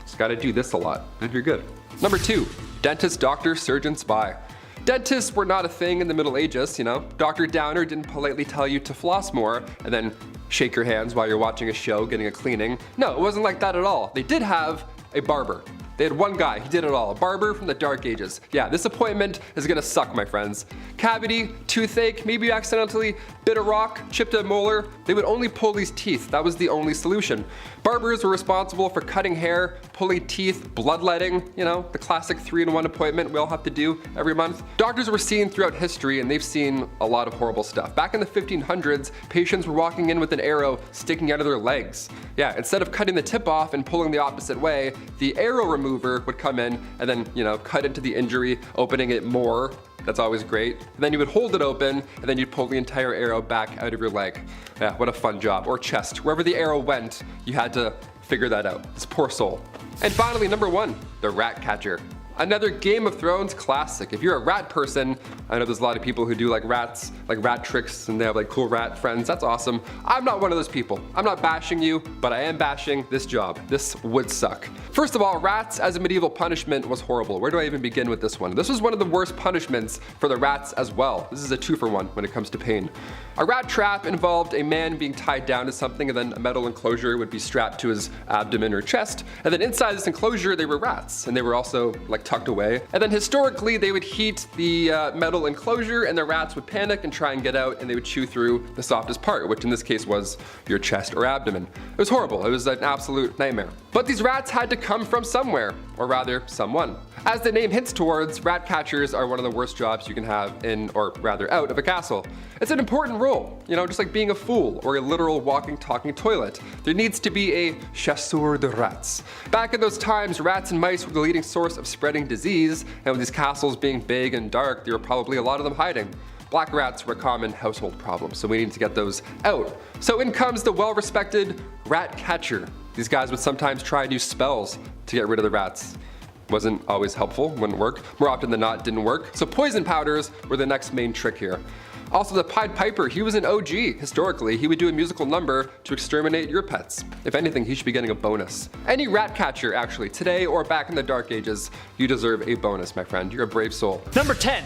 Just gotta do this a lot, and you're good. Number 2, dentist, doctor, surgeon, spy. Dentists were not a thing in the Middle Ages, you know. Dr. Downer didn't politely tell you to floss more and then shake your hands while you're watching a show, getting a cleaning. No, it wasn't like that at all. They did have a barber. They had one guy, he did it all. A barber from the dark ages. Yeah, this appointment is gonna suck, my friends. Cavity, toothache, maybe you accidentally bit a rock, chipped a molar. They would only pull these teeth. That was the only solution. Barbers were responsible for cutting hair, pulling teeth, bloodletting, you know, the classic 3-in-1 appointment we all have to do every month. Doctors were seen throughout history and they've seen a lot of horrible stuff. Back in the 1500s, patients were walking in with an arrow sticking out of their legs. Yeah, instead of cutting the tip off and pulling the opposite way, the arrow remover would come in and then, you know, cut into the injury, opening it more. That's always great. And then you would hold it open and then you'd pull the entire arrow back out of your leg. Yeah, what a fun job. Or chest. Wherever the arrow went, you had to figure that out. This poor soul. And finally, number 1, the rat catcher. Another Game of Thrones classic. If you're a rat person, I know there's a lot of people who do like rats, like rat tricks, and they have like cool rat friends. That's awesome. I'm not one of those people. I'm not bashing you, but I am bashing this job. This would suck. First of all, rats as a medieval punishment was horrible. Where do I even begin with this one? This was one of the worst punishments for the rats as well. This is a 2-for-1 when it comes to pain. A rat trap involved a man being tied down to something and then a metal enclosure would be strapped to his abdomen or chest. And then inside this enclosure, they were rats. And they were also like tucked away. And then historically, they would heat the metal enclosure and the rats would panic and try and get out, and they would chew through the softest part, which in this case was your chest or abdomen. It was horrible. It was an absolute nightmare. But these rats had to come from somewhere, or rather someone. As the name hints towards, rat catchers are one of the worst jobs you can have in, or rather out of a castle. It's an important role, you know, just like being a fool or a literal walking, talking toilet. There needs to be a chasseur de rats. Back in those times, rats and mice were the leading source of spreading disease, and with these castles being big and dark, there were probably a lot of them hiding. Black rats were a common household problem, so we needed to get those out. So in comes the well-respected rat catcher. These guys would sometimes try and use spells to get rid of the rats. Wasn't always helpful, wouldn't work. More often than not, didn't work. So poison powders were the next main trick here. Also, the Pied Piper, he was an OG. Historically, he would do a musical number to exterminate your pets. If anything, he should be getting a bonus. Any rat catcher, actually, today or back in the Dark Ages, you deserve a bonus, my friend. You're a brave soul. Number 10,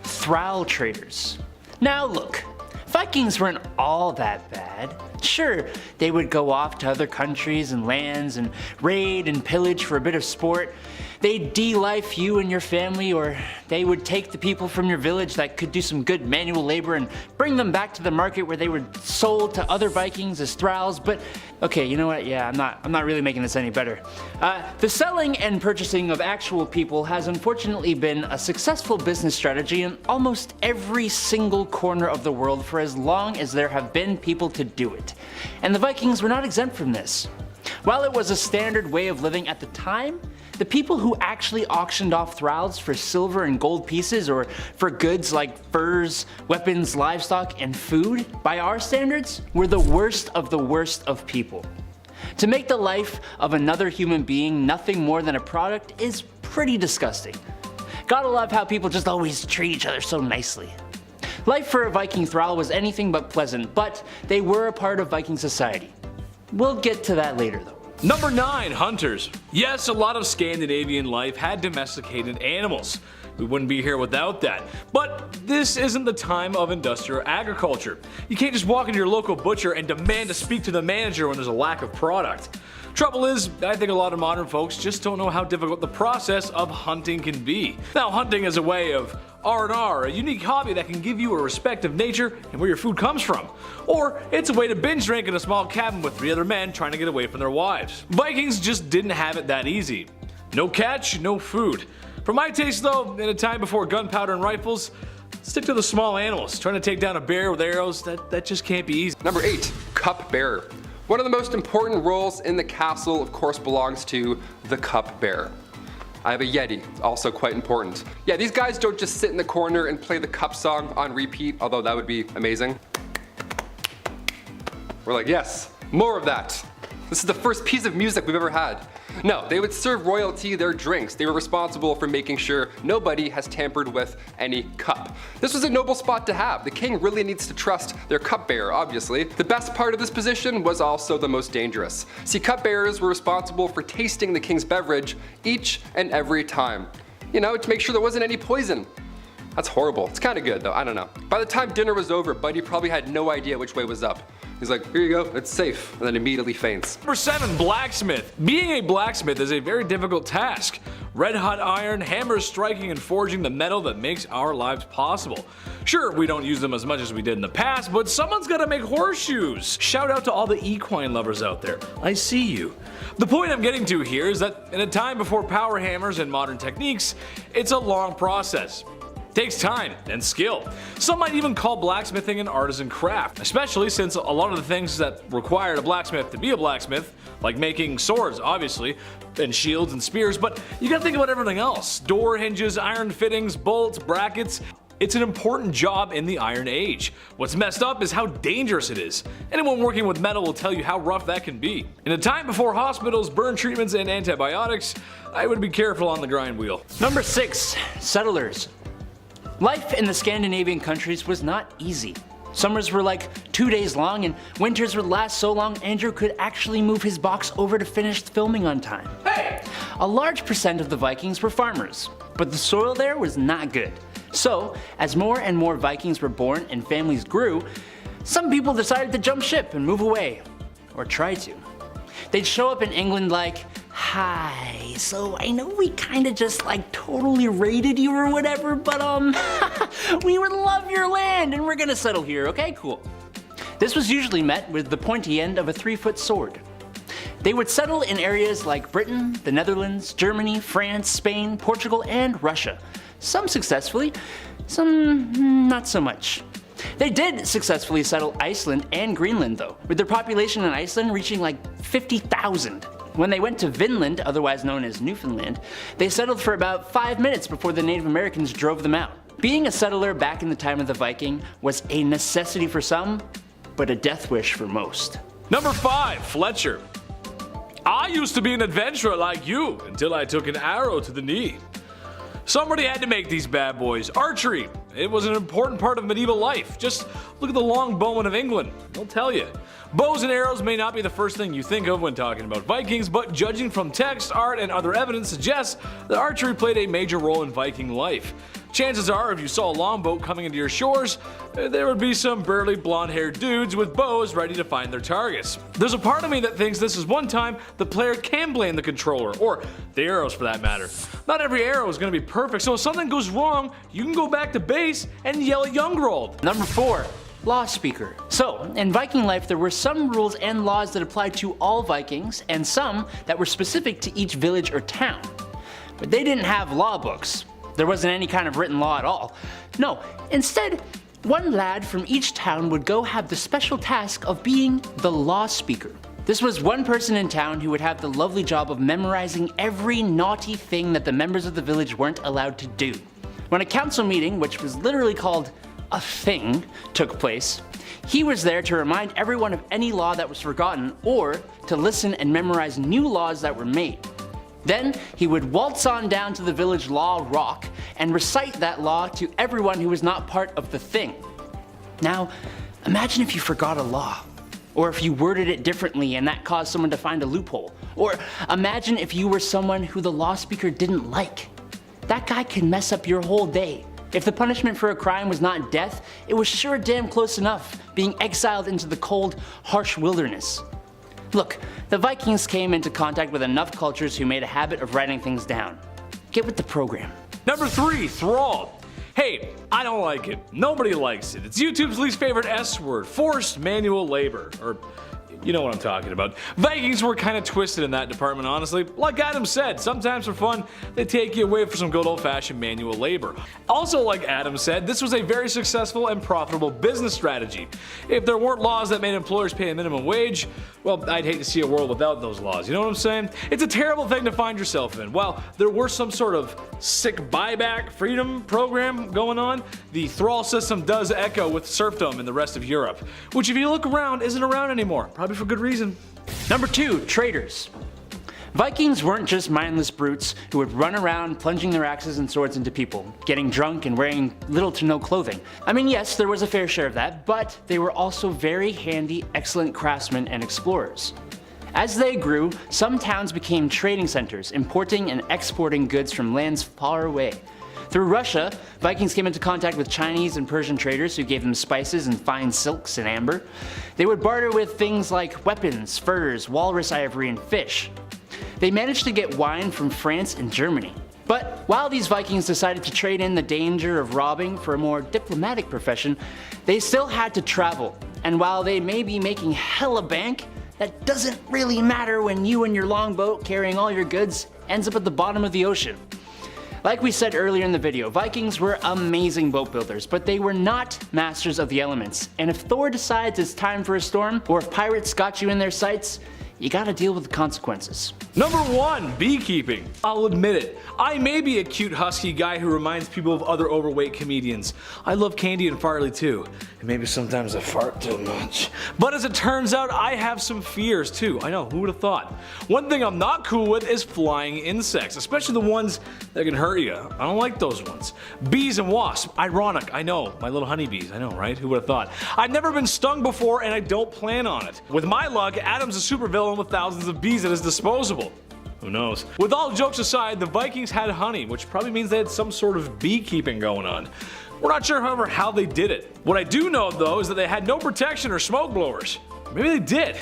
thrall traders. Now look, Vikings weren't all that bad. Sure, they would go off to other countries and lands and raid and pillage for a bit of sport. They'd de-life you and your family, or they would take the people from your village that could do some good manual labor and bring them back to the market where they were sold to other Vikings as thralls. But okay, you know what? Yeah, I'm not really making this any better. The selling and purchasing of actual people has unfortunately been a successful business strategy in almost every single corner of the world for as long as there have been people to do it. And the Vikings were not exempt from this. While it was a standard way of living at the time, the people who actually auctioned off thralls for silver and gold pieces, or for goods like furs, weapons, livestock, and food, by our standards, were the worst of people. To make the life of another human being nothing more than a product is pretty disgusting. Gotta love how people just always treat each other so nicely. Life for a Viking thrall was anything but pleasant, but they were a part of Viking society. We'll get to that later though. Number 9, hunters. Yes, a lot of Scandinavian life had domesticated animals. We wouldn't be here without that. But this isn't the time of industrial agriculture. You can't just walk into your local butcher and demand to speak to the manager when there's a lack of product. Trouble is, I think a lot of modern folks just don't know how difficult the process of hunting can be. Now, hunting is a way of R&R, a unique hobby that can give you a respect of nature and where your food comes from. Or it's a way to binge drink in a small cabin with 3 other men trying to get away from their wives. Vikings just didn't have it that easy. No catch, no food. For my taste though, in a time before gunpowder and rifles, stick to the small animals. Trying to take down a bear with arrows, that just can't be easy. Number 8, cupbearer. One of the most important roles in the castle, of course, belongs to the cupbearer. I have a Yeti, also quite important. Yeah, these guys don't just sit in the corner and play the cup song on repeat, although that would be amazing. We're like, yes, more of that. This is the first piece of music we've ever had. No, they would serve royalty their drinks. They were responsible for making sure nobody has tampered with any cup. This was a noble spot to have. The king really needs to trust their cupbearer, obviously. The best part of this position was also the most dangerous. See, cupbearers were responsible for tasting the king's beverage each and every time. You know, to make sure there wasn't any poison. That's horrible. It's kind of good though, I don't know. By the time dinner was over, Buddy probably had no idea which way was up. He's like, here you go, it's safe, and then immediately faints. Number 7, blacksmith. Being a blacksmith is a very difficult task. Red hot iron, hammers striking and forging the metal that makes our lives possible. Sure, we don't use them as much as we did in the past, but someone's gotta make horseshoes. Shout out to all the equine lovers out there. I see you. The point I'm getting to here is that in a time before power hammers and modern techniques, it's a long process. Takes time and skill. Some might even call blacksmithing an artisan craft, especially since a lot of the things that required a blacksmith to be a blacksmith, like making swords obviously, and shields and spears, but you gotta think about everything else. Door hinges, iron fittings, bolts, brackets. It's an important job in the Iron Age. What's messed up is how dangerous it is. Anyone working with metal will tell you how rough that can be. In a time before hospitals, burn treatments, and antibiotics, I would be careful on the grind wheel. Number 6, settlers. Life in the Scandinavian countries was not easy. Summers were like 2 days long, and winters would last so long Andrew could actually move his box over to finish filming on time. Hey! A large percent of the Vikings were farmers, but the soil there was not good. So, as more and more Vikings were born and families grew, some people decided to jump ship and move away. Or try to. They'd show up in England like, Hi, so I know we kinda just like totally raided you or whatever, but we would love your land and we're gonna settle here, okay? Cool. This was usually met with the pointy end of a 3-foot sword. They would settle in areas like Britain, the Netherlands, Germany, France, Spain, Portugal, and Russia. Some successfully, some not so much. They did successfully settle Iceland and Greenland though, with their population in Iceland reaching like 50,000. When they went to Vinland, otherwise known as Newfoundland, they settled for about 5 minutes before the Native Americans drove them out. Being a settler back in the time of the Viking was a necessity for some, but a death wish for most. Number 5, Fletcher. I used to be an adventurer like you until I took an arrow to the knee. Somebody had to make these bad boys. Archery. It was an important part of medieval life. Just look at the longbowmen of England. They'll tell you. Bows and arrows may not be the first thing you think of when talking about Vikings, but judging from text, art, and other evidence suggests that archery played a major role in Viking life. Chances are, if you saw a longboat coming into your shores, there would be some burly blonde-haired dudes with bows ready to find their targets. There's a part of me that thinks this is one time the player can blame the controller, or the arrows for that matter. Not every arrow is going to be perfect, so if something goes wrong, you can go back to base and yell at Youngrold. Number 4. Law speaker. So, in Viking life there were some rules and laws that applied to all Vikings, and some that were specific to each village or town. But they didn't have law books. There wasn't any kind of written law at all. No, instead, one lad from each town would go have the special task of being the law speaker. This was one person in town who would have the lovely job of memorizing every naughty thing that the members of the village weren't allowed to do. When a council meeting, which was literally called a thing, took place, he was there to remind everyone of any law that was forgotten or to listen and memorize new laws that were made. Then he would waltz on down to the village law rock and recite that law to everyone who was not part of the thing. Now, imagine if you forgot a law, or if you worded it differently and that caused someone to find a loophole, or imagine if you were someone who the law speaker didn't like. That guy could mess up your whole day. If the punishment for a crime was not death, it was sure damn close enough, being exiled into the cold, harsh wilderness. Look, the Vikings came into contact with enough cultures who made a habit of writing things down. Get with the program. Number 3, Thrall. Hey, I don't like it. Nobody likes it. It's YouTube's least favorite S word, forced manual labor, or you know what I'm talking about. Vikings were kind of twisted in that department, honestly. Like Adam said, sometimes for fun, they take you away for some good old-fashioned manual labor. Also, like Adam said, this was a very successful and profitable business strategy. If there weren't laws that made employers pay a minimum wage, well, I'd hate to see a world without those laws, you know what I'm saying? It's a terrible thing to find yourself in. While there were some sort of sick buyback freedom program going on, the thrall system does echo with serfdom in the rest of Europe, which if you look around isn't around anymore, probably for good reason. Number 2, traders. Vikings weren't just mindless brutes who would run around plunging their axes and swords into people, getting drunk and wearing little to no clothing. I mean, yes, there was a fair share of that, but they were also very handy, excellent craftsmen and explorers. As they grew, some towns became trading centers, importing and exporting goods from lands far away. Through Russia, Vikings came into contact with Chinese and Persian traders who gave them spices and fine silks and amber. They would barter with things like weapons, furs, walrus ivory, and fish. They managed to get wine from France and Germany. But while these Vikings decided to trade in the danger of robbing for a more diplomatic profession, they still had to travel. And while they may be making hella bank, that doesn't really matter when you and your longboat carrying all your goods ends up at the bottom of the ocean. Like we said earlier in the video, Vikings were amazing boat builders, but they were not masters of the elements. And if Thor decides it's time for a storm, or if pirates got you in their sights, you gotta deal with the consequences. Number 1, beekeeping. I'll admit it, I may be a cute husky guy who reminds people of other overweight comedians. I love Candy and Farley too, and maybe sometimes I fart too much. But as it turns out, I have some fears too. I know, who would have thought? One thing I'm not cool with is flying insects, especially the ones that can hurt you. I don't like those ones. Bees and wasps, ironic, I know, my little honeybees, I know, right? Who would have thought? I've never been stung before and I don't plan on it. With my luck, Adam's a supervillain with thousands of bees at his disposal. Who knows? With all jokes aside, the Vikings had honey, which probably means they had some sort of beekeeping going on. We're not sure, however, how they did it. What I do know, though, is that they had no protection or smoke blowers. Maybe they did.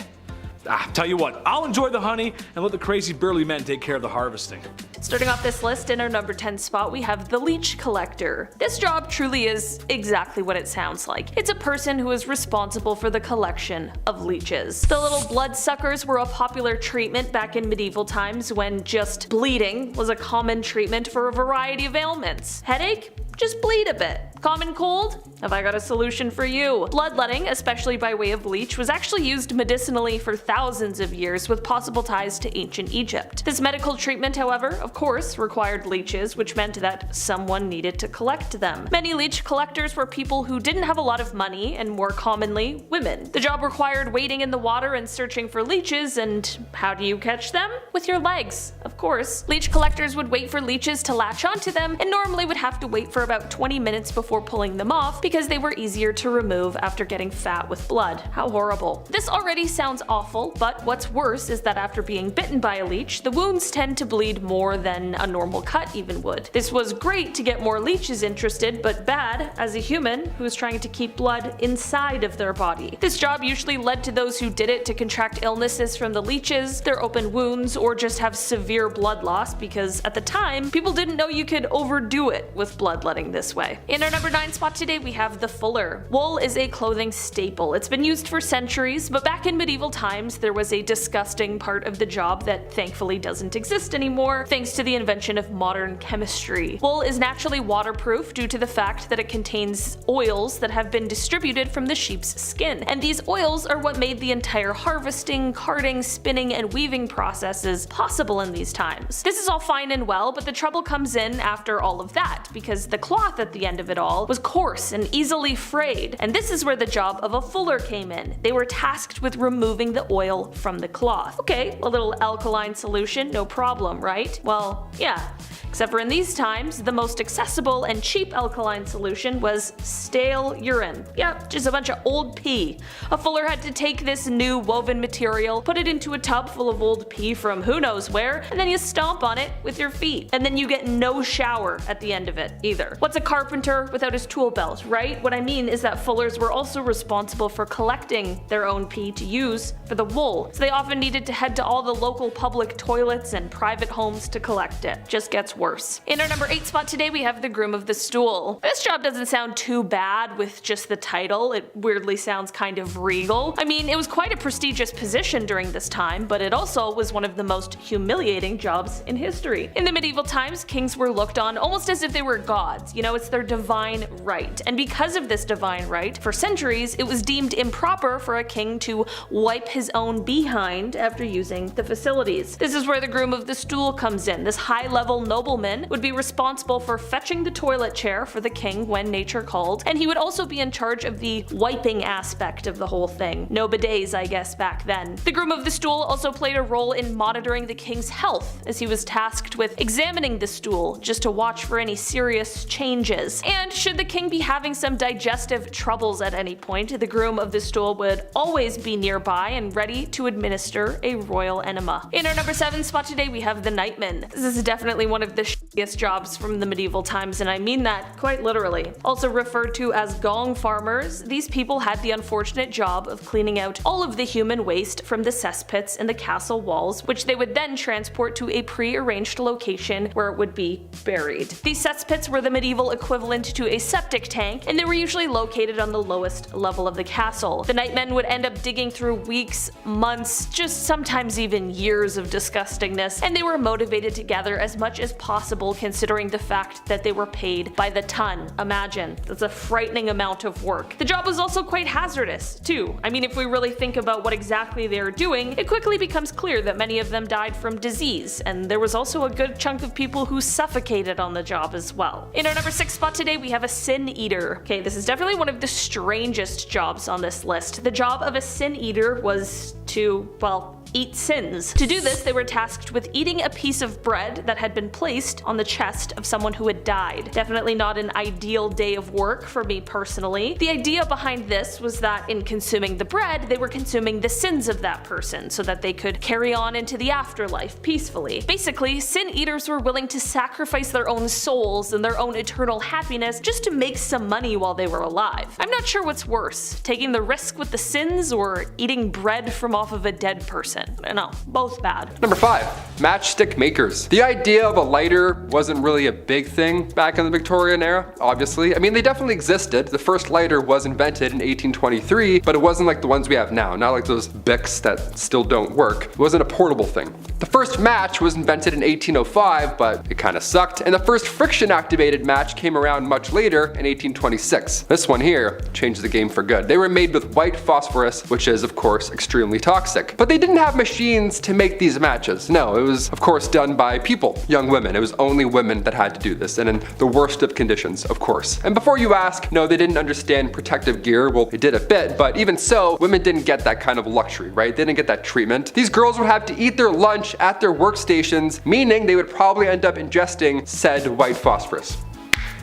Tell you what, I'll enjoy the honey and let the crazy burly men take care of the harvesting. Starting off this list, in our number 10 spot, we have the leech collector. This job truly is exactly what it sounds like. It's a person who is responsible for the collection of leeches. The little bloodsuckers were a popular treatment back in medieval times when just bleeding was a common treatment for a variety of ailments. Headache? Just bleed a bit. Common cold? Have I got a solution for you? Bloodletting, especially by way of leech, was actually used medicinally for thousands of years with possible ties to ancient Egypt. This medical treatment, however, of course, required leeches, which meant that someone needed to collect them. Many leech collectors were people who didn't have a lot of money, and more commonly, women. The job required wading in the water and searching for leeches, and how do you catch them? With your legs, of course. Leech collectors would wait for leeches to latch onto them, and normally would have to wait for about 20 minutes before pulling them off because they were easier to remove after getting fat with blood. How horrible. This already sounds awful, but what's worse is that after being bitten by a leech, the wounds tend to bleed more than a normal cut even would. This was great to get more leeches interested, but bad as a human who is trying to keep blood inside of their body. This job usually led to those who did it to contract illnesses from the leeches, their open wounds, or just have severe blood loss because at the time, people didn't know you could overdo it with bloodletting this way. In our number 9 spot today, we have the fuller. Wool is a clothing staple. It's been used for centuries, but back in medieval times, there was a disgusting part of the job that thankfully doesn't exist anymore, thanks to the invention of modern chemistry. Wool is naturally waterproof due to the fact that it contains oils that have been distributed from the sheep's skin, and these oils are what made the entire harvesting, carding, spinning, and weaving processes possible in these times. This is all fine and well, but the trouble comes in after all of that, because the cloth at the end of it all was coarse and easily frayed, and this is where the job of a fuller came in. They were tasked with removing the oil from the cloth. Okay, a little alkaline solution, no problem, right? Well, yeah. Except for in these times, the most accessible and cheap alkaline solution was stale urine. Yep, just a bunch of old pee. A fuller had to take this new woven material, put it into a tub full of old pee from who knows where, and then you stomp on it with your feet. And then you get no shower at the end of it either. What's a carpenter without his tool belt, right? What I mean is that fullers were also responsible for collecting their own pee to use for the wool, so they often needed to head to all the local public toilets and private homes to collect it. Just gets worse. In our number 8 spot today, we have the groom of the stool. This job doesn't sound too bad with just the title. It weirdly sounds kind of regal. I mean, it was quite a prestigious position during this time, but it also was one of the most humiliating jobs in history. In the medieval times, kings were looked on almost as if they were gods. You know, it's their divine right. And because of this divine right, for centuries, it was deemed improper for a king to wipe his own behind after using the facilities. This is where the groom of the stool comes in. This high-level nobleman would be responsible for fetching the toilet chair for the king when nature called, and he would also be in charge of the wiping aspect of the whole thing. No bidets, I guess, back then. The groom of the stool also played a role in monitoring the king's health, as he was tasked with examining the stool just to watch for any serious changes. And should the king be having some digestive troubles at any point, the groom of the stool would always be nearby and ready to administer a royal enema. In our number 7 spot today, we have the nightman. This is definitely one of the shittiest jobs from the medieval times, and I mean that quite literally. Also referred to as gong farmers, these people had the unfortunate job of cleaning out all of the human waste from the cesspits in the castle walls, which they would then transport to a pre-arranged location where it would be buried. These cesspits were the medieval equivalent to a septic tank, and they were usually located on the lowest level of the castle. The nightmen would end up digging through weeks, months, just sometimes even years of disgustingness, and they were motivated to gather as much as possible considering the fact that they were paid by the ton. Imagine, that's a frightening amount of work. The job was also quite hazardous, too. I mean, if we really think about what exactly they were doing, it quickly becomes clear that many of them died from disease, and there was also a good chunk of people who suffocated on the job as well. In our number 6 spot today, we have a sin eater. Okay, this is definitely one of the strangest jobs on this list. The job of a sin eater was to, well, eat sins. To do this, they were tasked with eating a piece of bread that had been placed placed on the chest of someone who had died. Definitely not an ideal day of work for me personally. The idea behind this was that in consuming the bread, they were consuming the sins of that person so that they could carry on into the afterlife peacefully. Basically, sin eaters were willing to sacrifice their own souls and their own eternal happiness just to make some money while they were alive. I'm not sure what's worse, taking the risk with the sins or eating bread from off of a dead person. I know, both bad. Number 5. Matchstick makers. The idea of a lighter wasn't really a big thing back in the Victorian era, obviously. I mean, they definitely existed. The first lighter was invented in 1823, but it wasn't like the ones we have now, not like those Bics that still don't work. It wasn't a portable thing. The first match was invented in 1805, but it kind of sucked, and the first friction-activated match came around much later in 1826. This one here changed the game for good. They were made with white phosphorus, which is, of course, extremely toxic. But they didn't have machines to make these matches. No, it was, of course, done by people, young women. It was only women that had to do this, and in the worst of conditions, of course. And before you ask, no, they didn't understand protective gear. Well, they did a bit, but even so, women didn't get that kind of luxury, right? They didn't get that treatment. These girls would have to eat their lunch at their workstations, meaning they would probably end up ingesting said white phosphorus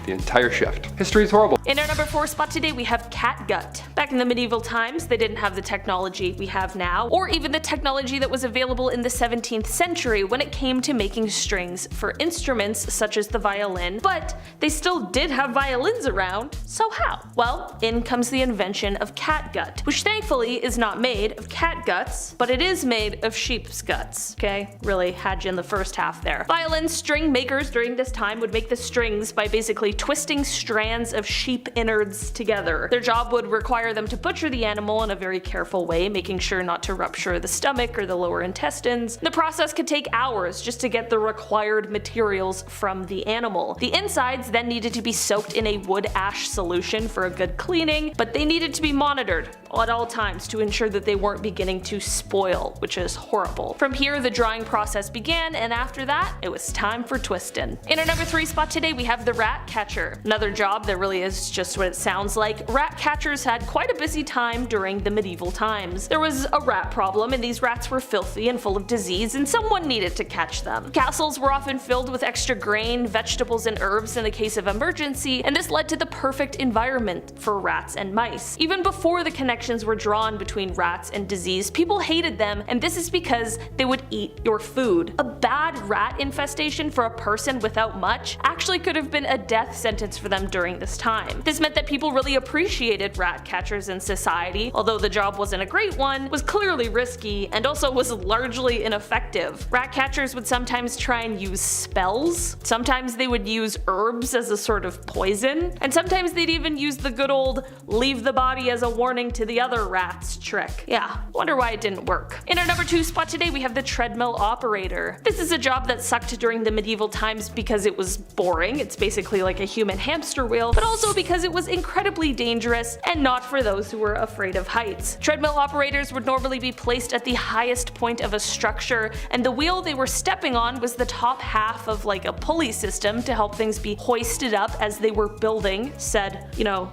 the entire shift. History is horrible. In our number 4 spot today, we have catgut. Back in the medieval times, they didn't have the technology we have now, or even the technology that was available in the 17th century when it came to making strings for instruments such as the violin, but they still did have violins around, so how? Well, in comes the invention of catgut, which thankfully is not made of cat guts, but it is made of sheep's guts. Okay, really had you in the first half there. Violin string makers during this time would make the strings by basically twisting strands of sheep innards together. Their job would require them to butcher the animal in a very careful way, making sure not to rupture the stomach or the lower intestines. The process could take hours just to get the required materials from the animal. The insides then needed to be soaked in a wood ash solution for a good cleaning, but they needed to be monitored at all times to ensure that they weren't beginning to spoil, which is horrible. From here, the drying process began, and after that, it was time for twistin'. In our number 3 spot today, we have the rat catcher. Another job that really is just what it sounds like. Rat catchers had quite a busy time during the medieval times. There was a rat problem, and these rats were filthy and full of disease, and someone needed to catch them. Castles were often filled with extra grain, vegetables, and herbs in the case of emergency, and this led to the perfect environment for rats and mice. Even before the connections were drawn between rats and disease, people hated them, and this is because they would eat your food. A bad rat infestation for a person without much actually could have been a death sentence for them during this time. This meant that people really appreciated rat catchers in society, although the job wasn't a great one, was clearly risky, and also was largely ineffective. Rat catchers would sometimes try and use spells, sometimes they would use herbs as a sort of poison, and sometimes they'd even use the good old leave the body as a warning to the other rats trick. Yeah, wonder why it didn't work. In our number 2 spot today, we have the treadmill operator. This is a job that sucked during the medieval times because it was boring. It's basically like a human hamster wheel, but also because it was incredibly dangerous and not for those who were afraid of heights. Treadmill operators would normally be placed at the highest point of a structure, and the wheel they were stepping on was the top half of like a pulley system to help things be hoisted up as they were building said,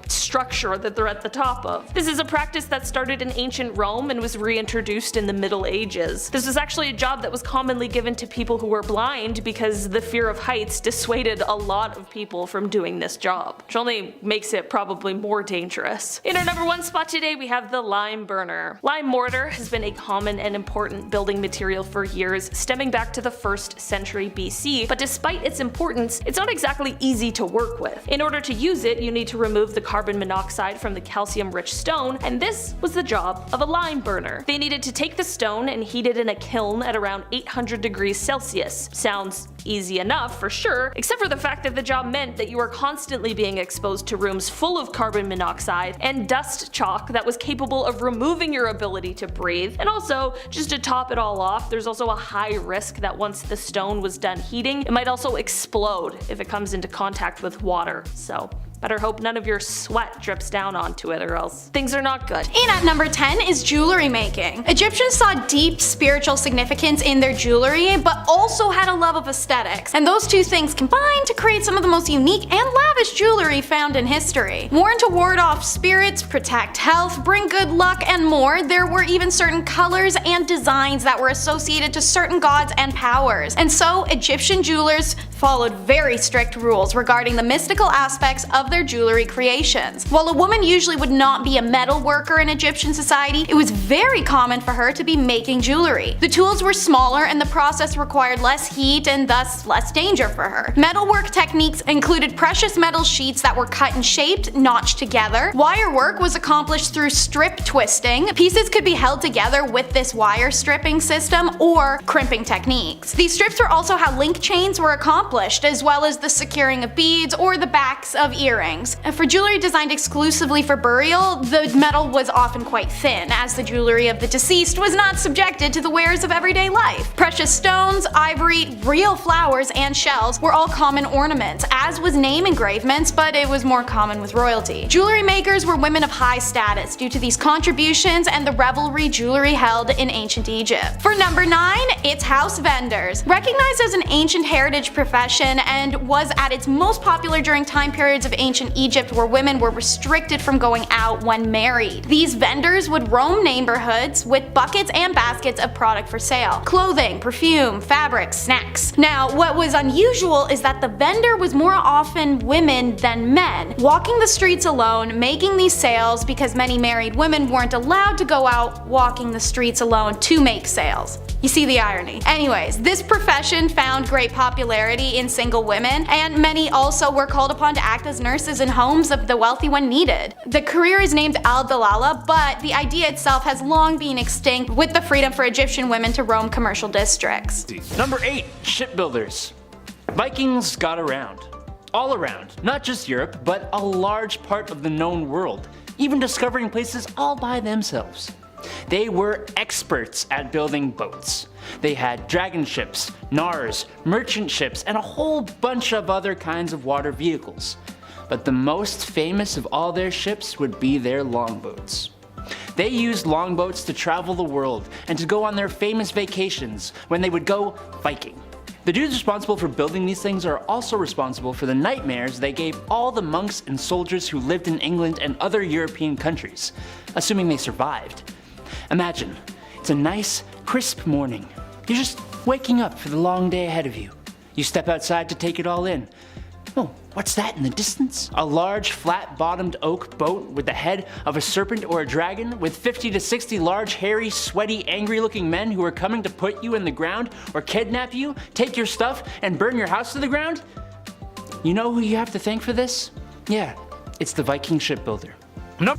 structure that they're at the top of. This is a practice that started in ancient Rome and was reintroduced in the Middle Ages. This was actually a job that was commonly given to people who were blind because the fear of heights dissuaded a lot of people from doing this job, which only makes it probably more dangerous. In our number 1 spot today, we have the lime burner. Lime mortar has been a common and important building material for years, stemming back to the 1st century BC, but despite its importance, it's not exactly easy to work with. In order to use it, you need to remove the carbon monoxide from the calcium-rich stone, and this was the job of a lime burner. They needed to take the stone and heat it in a kiln at around 800 degrees Celsius. Sounds easy enough for sure, except for the fact that the job meant that you were constantly being exposed to rooms full of carbon monoxide and dust chalk that was capable of removing your ability to breathe. And also, just to top it all off, there's also a high risk that once the stone was done heating, it might also explode if it comes into contact with water. So better hope none of your sweat drips down onto it or else things are not good. And at number 10 is jewelry making. Egyptians saw deep spiritual significance in their jewelry, but also had a love of aesthetics. And those two things combined to create some of the most unique and lavish lavish jewelry found in history. Worn to ward off spirits, protect health, bring good luck, and more, there were even certain colors and designs that were associated to certain gods and powers. And so, Egyptian jewelers followed very strict rules regarding the mystical aspects of their jewelry creations. While a woman usually would not be a metal worker in Egyptian society, it was very common for her to be making jewelry. The tools were smaller and the process required less heat and thus less danger for her. Metalwork techniques included precious metal sheets that were cut and shaped, notched together. Wire work was accomplished through strip twisting. Pieces could be held together with this wire stripping system or crimping techniques. These strips were also how link chains were accomplished, as well as the securing of beads or the backs of earrings. And for jewelry designed exclusively for burial, the metal was often quite thin, as the jewelry of the deceased was not subjected to the wares of everyday life. Precious stones, ivory, real flowers, and shells were all common ornaments, as was name engravements, but it was more common with royalty. Jewelry makers were women of high status due to these contributions and the revelry jewelry held in ancient Egypt. For number 9, it's house vendors. Recognized as an ancient heritage profession and was at its most popular during time periods of ancient Egypt where women were restricted from going out when married. These vendors would roam neighborhoods with buckets and baskets of product for sale. Clothing, perfume, fabrics, snacks. Now, what was unusual is that the vendor was more often women than men, walking the streets alone, making these sales because many married women weren't allowed to go out walking the streets alone to make sales. You see the irony. Anyways, this profession found great popularity in single women, and many also were called upon to act as nurses in homes of the wealthy when needed. The career is named al-Dalala, but the idea itself has long been extinct with the freedom for Egyptian women to roam commercial districts. Number 8, shipbuilders. Vikings got around. All around, not just Europe, but a large part of the known world, even discovering places all by themselves. They were experts at building boats. They had dragon ships, nars, merchant ships, and a whole bunch of other kinds of water vehicles. But the most famous of all their ships would be their longboats. They used longboats to travel the world and to go on their famous vacations when they would go Viking. The dudes responsible for building these things are also responsible for the nightmares they gave all the monks and soldiers who lived in England and other European countries, assuming they survived. Imagine, it's a nice, crisp morning. You're just waking up for the long day ahead of you. You step outside to take it all in. Oh, what's that in the distance? A large, flat-bottomed oak boat with the head of a serpent or a dragon, with 50 to 60 large, hairy, sweaty, angry-looking men who are coming to put you in the ground or kidnap you, take your stuff, and burn your house to the ground? You know who you have to thank for this? Yeah, it's the Viking shipbuilder.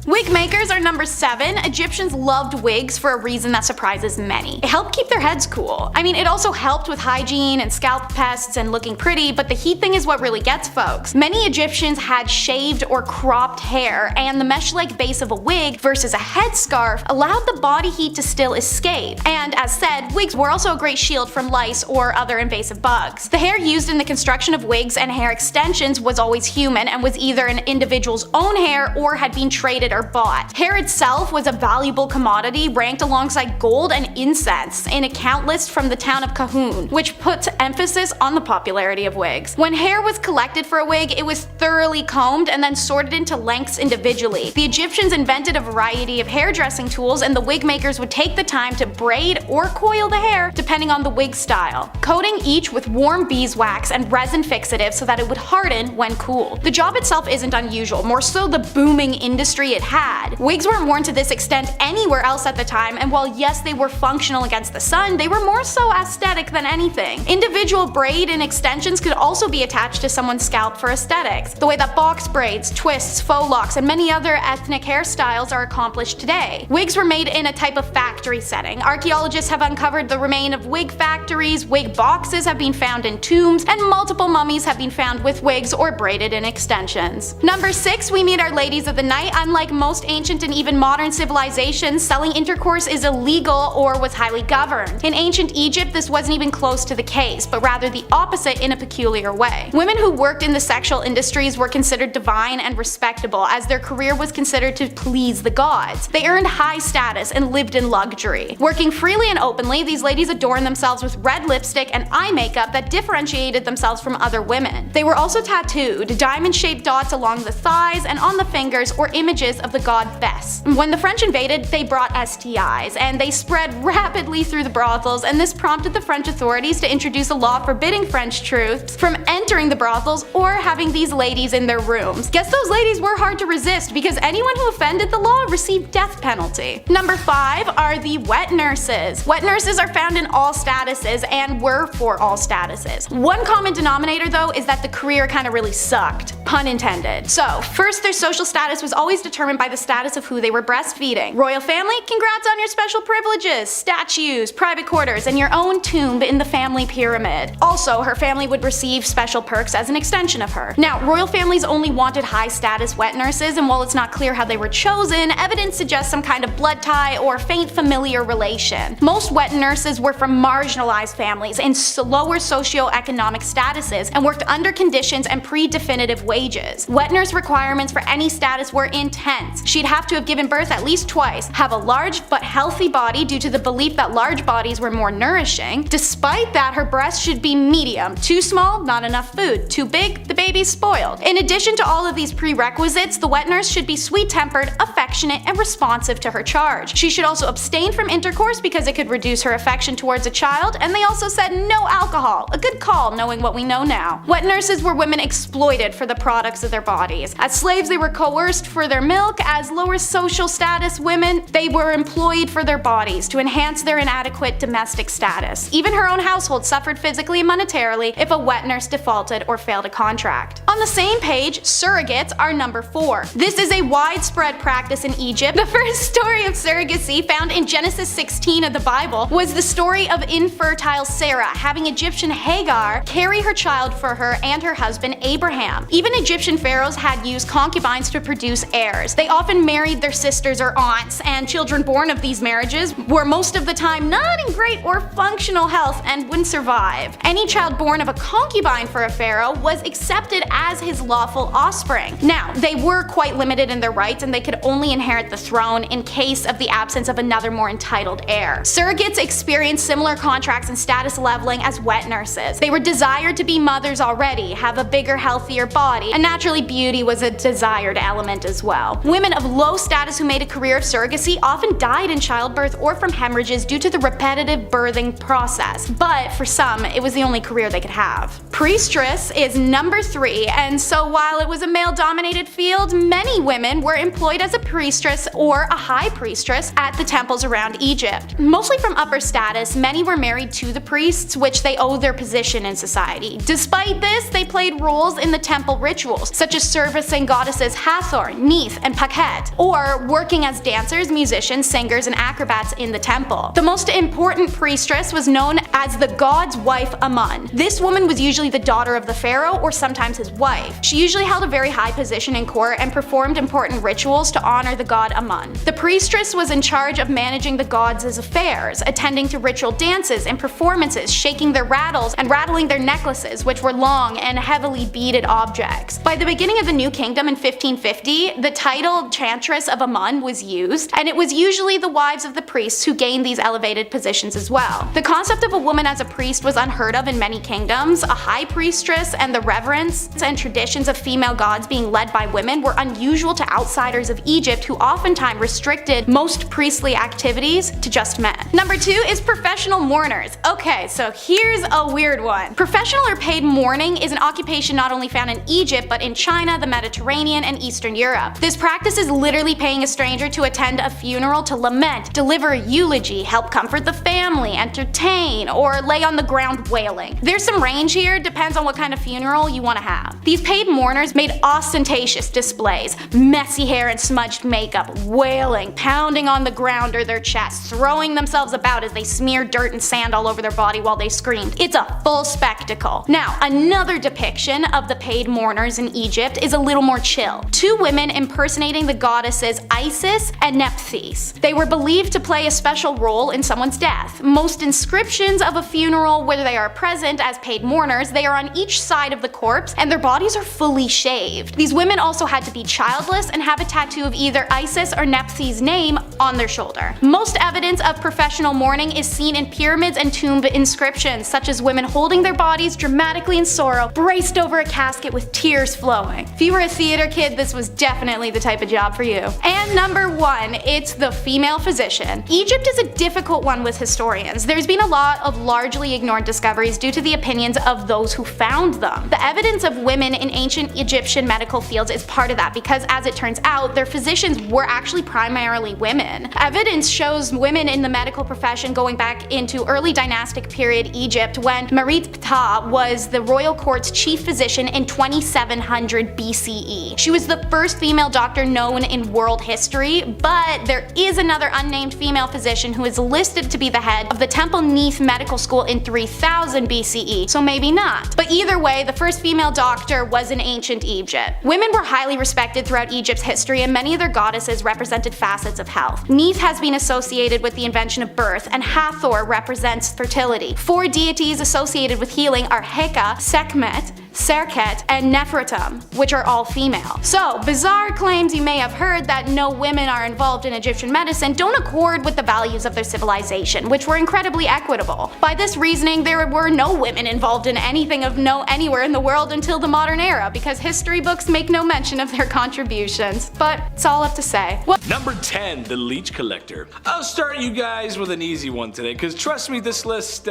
Wig makers are number 7. Egyptians loved wigs for a reason that surprises many. It helped keep their heads cool. I mean, it also helped with hygiene and scalp pests and looking pretty, but the heat thing is what really gets folks. Many Egyptians had shaved or cropped hair, and the mesh-like base of a wig versus a headscarf allowed the body heat to still escape. And as said, wigs were also a great shield from lice or other invasive bugs. The hair used in the construction of wigs and hair extensions was always human and was either an individual's own hair or had been traded or bought. Hair itself was a valuable commodity ranked alongside gold and incense in a count list from the town of Kahun, which puts emphasis on the popularity of wigs. When hair was collected for a wig, it was thoroughly combed and then sorted into lengths individually. The Egyptians invented a variety of hairdressing tools, and the wig makers would take the time to braid or coil the hair depending on the wig style, coating each with warm beeswax and resin fixative so that it would harden when cooled. The job itself isn't unusual, more so the booming industry it had. Wigs weren't worn to this extent anywhere else at the time, and while yes they were functional against the sun, they were more so aesthetic than anything. Individual braid and extensions could also be attached to someone's scalp for aesthetics, the way that box braids, twists, faux locks, and many other ethnic hairstyles are accomplished today. Wigs were made in a type of factory setting. Archaeologists have uncovered the remains of wig factories, wig boxes have been found in tombs, and multiple mummies have been found with wigs or braided in extensions. Number 6, we meet our ladies of the night. unlike most ancient and even modern civilizations, selling intercourse is illegal or was highly governed. In ancient Egypt, this wasn't even close to the case, but rather the opposite in a peculiar way. Women who worked in the sexual industries were considered divine and respectable, as their career was considered to please the gods. They earned high status and lived in luxury. Working freely and openly, these ladies adorned themselves with red lipstick and eye makeup that differentiated themselves from other women. They were also tattooed, diamond-shaped dots along the thighs and on the fingers, or images of the god Bes. When the French invaded, they brought STIs, and they spread rapidly through the brothels, and this prompted the French authorities to introduce a law forbidding French troops from entering the brothels or having these ladies in their rooms. Guess those ladies were hard to resist, because anyone who offended the law received death penalty. Number 5 are the wet nurses. Wet nurses are found in all statuses and were for all statuses. One common denominator though is that the career kind of really sucked. Pun intended. So, first, their social status was always determined by the status of who they were breastfeeding. Royal family? Congrats on your special privileges, statues, private quarters, and your own tomb in the family pyramid. Also, her family would receive special perks as an extension of her. Now, royal families only wanted high status wet nurses, and while it's not clear how they were chosen, evidence suggests some kind of blood tie or faint familiar relation. Most wet nurses were from marginalized families in lower socioeconomic statuses and worked under conditions and pre-definitive wages. Wet nurse requirements for any status were intense. She'd have to have given birth at least twice, have a large but healthy body due to the belief that large bodies were more nourishing. Despite that, her breasts should be medium. Too small, not enough food. Too big, the baby's spoiled. In addition to all of these prerequisites, the wet nurse should be sweet-tempered, affectionate, and responsive to her charge. She should also abstain from intercourse because it could reduce her affection towards a child, and they also said no alcohol. A good call, knowing what we know now. Wet nurses were women exploited for the products of their bodies. As slaves, they were coerced for their milk. As lower social status women, they were employed for their bodies to enhance their inadequate domestic status. Even her own household suffered physically and monetarily if a wet nurse defaulted or failed a contract. On the same page, surrogates are number 4. This is a widespread practice in Egypt. The first story of surrogacy, found in Genesis 16 of the Bible, was the story of infertile Sarah having Egyptian Hagar carry her child for her and her husband Abraham. Even Egyptian pharaohs had used concubines to produce heirs. They often married their sisters or aunts, and children born of these marriages were most of the time not in great or functional health and wouldn't survive. Any child born of a concubine for a pharaoh was accepted as his lawful offspring. Now, they were quite limited in their rights, and they could only inherit the throne in case of the absence of another more entitled heir. Surrogates experienced similar contracts and status leveling as wet nurses. They were desired to be mothers already, have a bigger, healthier body, and naturally beauty was a desired element as well. Women of low status who made a career of surrogacy often died in childbirth or from hemorrhages due to the repetitive birthing process, but for some, it was the only career they could have. Priestess is number 3, and so while it was a male-dominated field, many women were employed as a priestess or a high priestess at the temples around Egypt. Mostly from upper status, many were married to the priests, which they owed their position in society. Despite this, they played roles in the temple rituals, such as servicing goddesses Hathor, Neith, and Pakhet, or working as dancers, musicians, singers, and acrobats in the temple. The most important priestess was known as the god's wife Amun. This woman was usually the daughter of the pharaoh or sometimes his wife. She usually held a very high position in court and performed important rituals to honor the god Amun. The priestess was in charge of managing the gods' affairs, attending to ritual dances and performances, shaking their rattles and rattling their necklaces, which were long and heavily beaded objects. By the beginning of the New Kingdom in 1550, the title Chantress of Amun was used, and it was usually the wives of the priests who gained these elevated positions as well. The concept of a woman as a priest was unheard of in many kingdoms. A high priestess and the reverence and traditions of female gods being led by women were unusual to outsiders of Egypt, who oftentimes restricted most priestly activities to just men. Number 2 is professional mourners. Okay, so here's a weird one. Professional or paid mourning is an occupation not only found in Egypt, but in China, the Mediterranean, and Eastern Europe. This practice is literally paying a stranger to attend a funeral to lament, deliver a eulogy, help comfort the family, entertain, or lay on the ground wailing. There's some range here, depends on what kind of funeral you want to have. These paid mourners made ostentatious displays, messy hair and smudged makeup, wailing, pounding on the ground or their chests, throwing themselves about as they smeared dirt and sand all over their body while they screamed. It's a full spectacle. Now, another depiction of the paid mourners in Egypt is a little more chill. 2 women in impersonating the goddesses Isis and Nephthys. They were believed to play a special role in someone's death. Most inscriptions of a funeral where they are present as paid mourners, they are on each side of the corpse and their bodies are fully shaved. These women also had to be childless and have a tattoo of either Isis or Nephthys' name on their shoulder. Most evidence of professional mourning is seen in pyramids and tomb inscriptions, such as women holding their bodies dramatically in sorrow, braced over a casket with tears flowing. If you were a theater kid, this was definitely the type of job for you. And number 1, it's the female physician. Egypt is a difficult one with historians. There's been a lot of largely ignored discoveries due to the opinions of those who found them. The evidence of women in ancient Egyptian medical fields is part of that because, as it turns out, their physicians were actually primarily women. Evidence shows women in the medical profession going back into early dynastic period Egypt when Merit Ptah was the royal court's chief physician in 2700 BCE. She was the first female doctor known in world history, but there is another unnamed female physician who is listed to be the head of the Temple Neith Medical School in 3000 BCE, so maybe not. But either way, the first female doctor was in ancient Egypt. Women were highly respected throughout Egypt's history, and many of their goddesses represented facets of health. Neith has been associated with the invention of birth, and Hathor represents fertility. 4 deities associated with healing are Heka, Sekhmet, Serket, and Nefertum, which are all female. So, bizarre claims you may have heard that no women are involved in Egyptian medicine don't accord with the values of their civilization, which were incredibly equitable. By this reasoning, there were no women involved in anything of note anywhere in the world until the modern era, because history books make no mention of their contributions. But it's all up to say. Number 10, the leech collector. I'll start you guys with an easy one today, because trust me, this list,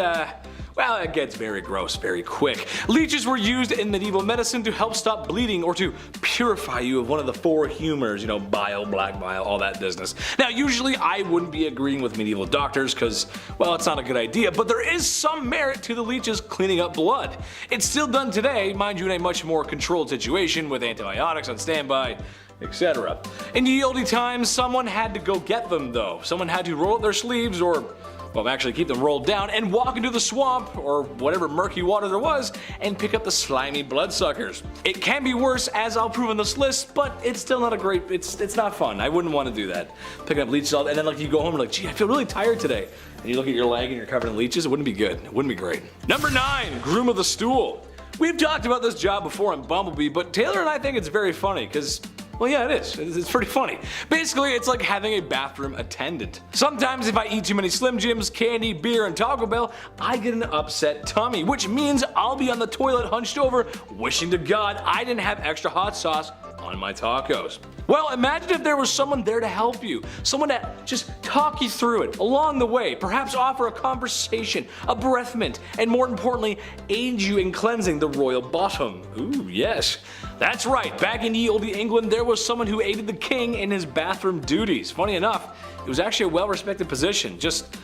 well, it gets very gross very quick. Leeches were used in medieval medicine to help stop bleeding or to purify you of one of the 4 humors, bile, black bile, all that business. Now, usually I wouldn't be agreeing with medieval doctors because, well, it's not a good idea, but there is some merit to the leeches cleaning up blood. It's still done today, mind you, in a much more controlled situation with antibiotics on standby, etc. In the oldie times, someone had to go get them though. Someone had to roll up their sleeves or, well, actually keep them rolled down and walk into the swamp or whatever murky water there was and pick up the slimy bloodsuckers. It can be worse, as I'll prove in this list, but it's still not a great, it's not fun. I wouldn't want to do that. Picking up leeches and then you go home and like, gee, I feel really tired today. And you look at your leg and you're covered in leeches, it wouldn't be good. It wouldn't be great. Number 9, groom of the stool. We've talked about this job before on Bumblebee, but Taylor and I think it's very funny because, well, yeah, it is. It's pretty funny. Basically, it's like having a bathroom attendant. Sometimes if I eat too many Slim Jims, candy, beer, and Taco Bell, I get an upset tummy, which means I'll be on the toilet hunched over, wishing to God I didn't have extra hot sauce on my tacos. Well, imagine if there was someone there to help you, someone to just talk you through it along the way, perhaps offer a conversation, a breath mint, and more importantly, aid you in cleansing the royal bottom. Ooh, yes. That's right, back in ye olde England, there was someone who aided the king in his bathroom duties. Funny enough, it was actually a well-respected position. Just,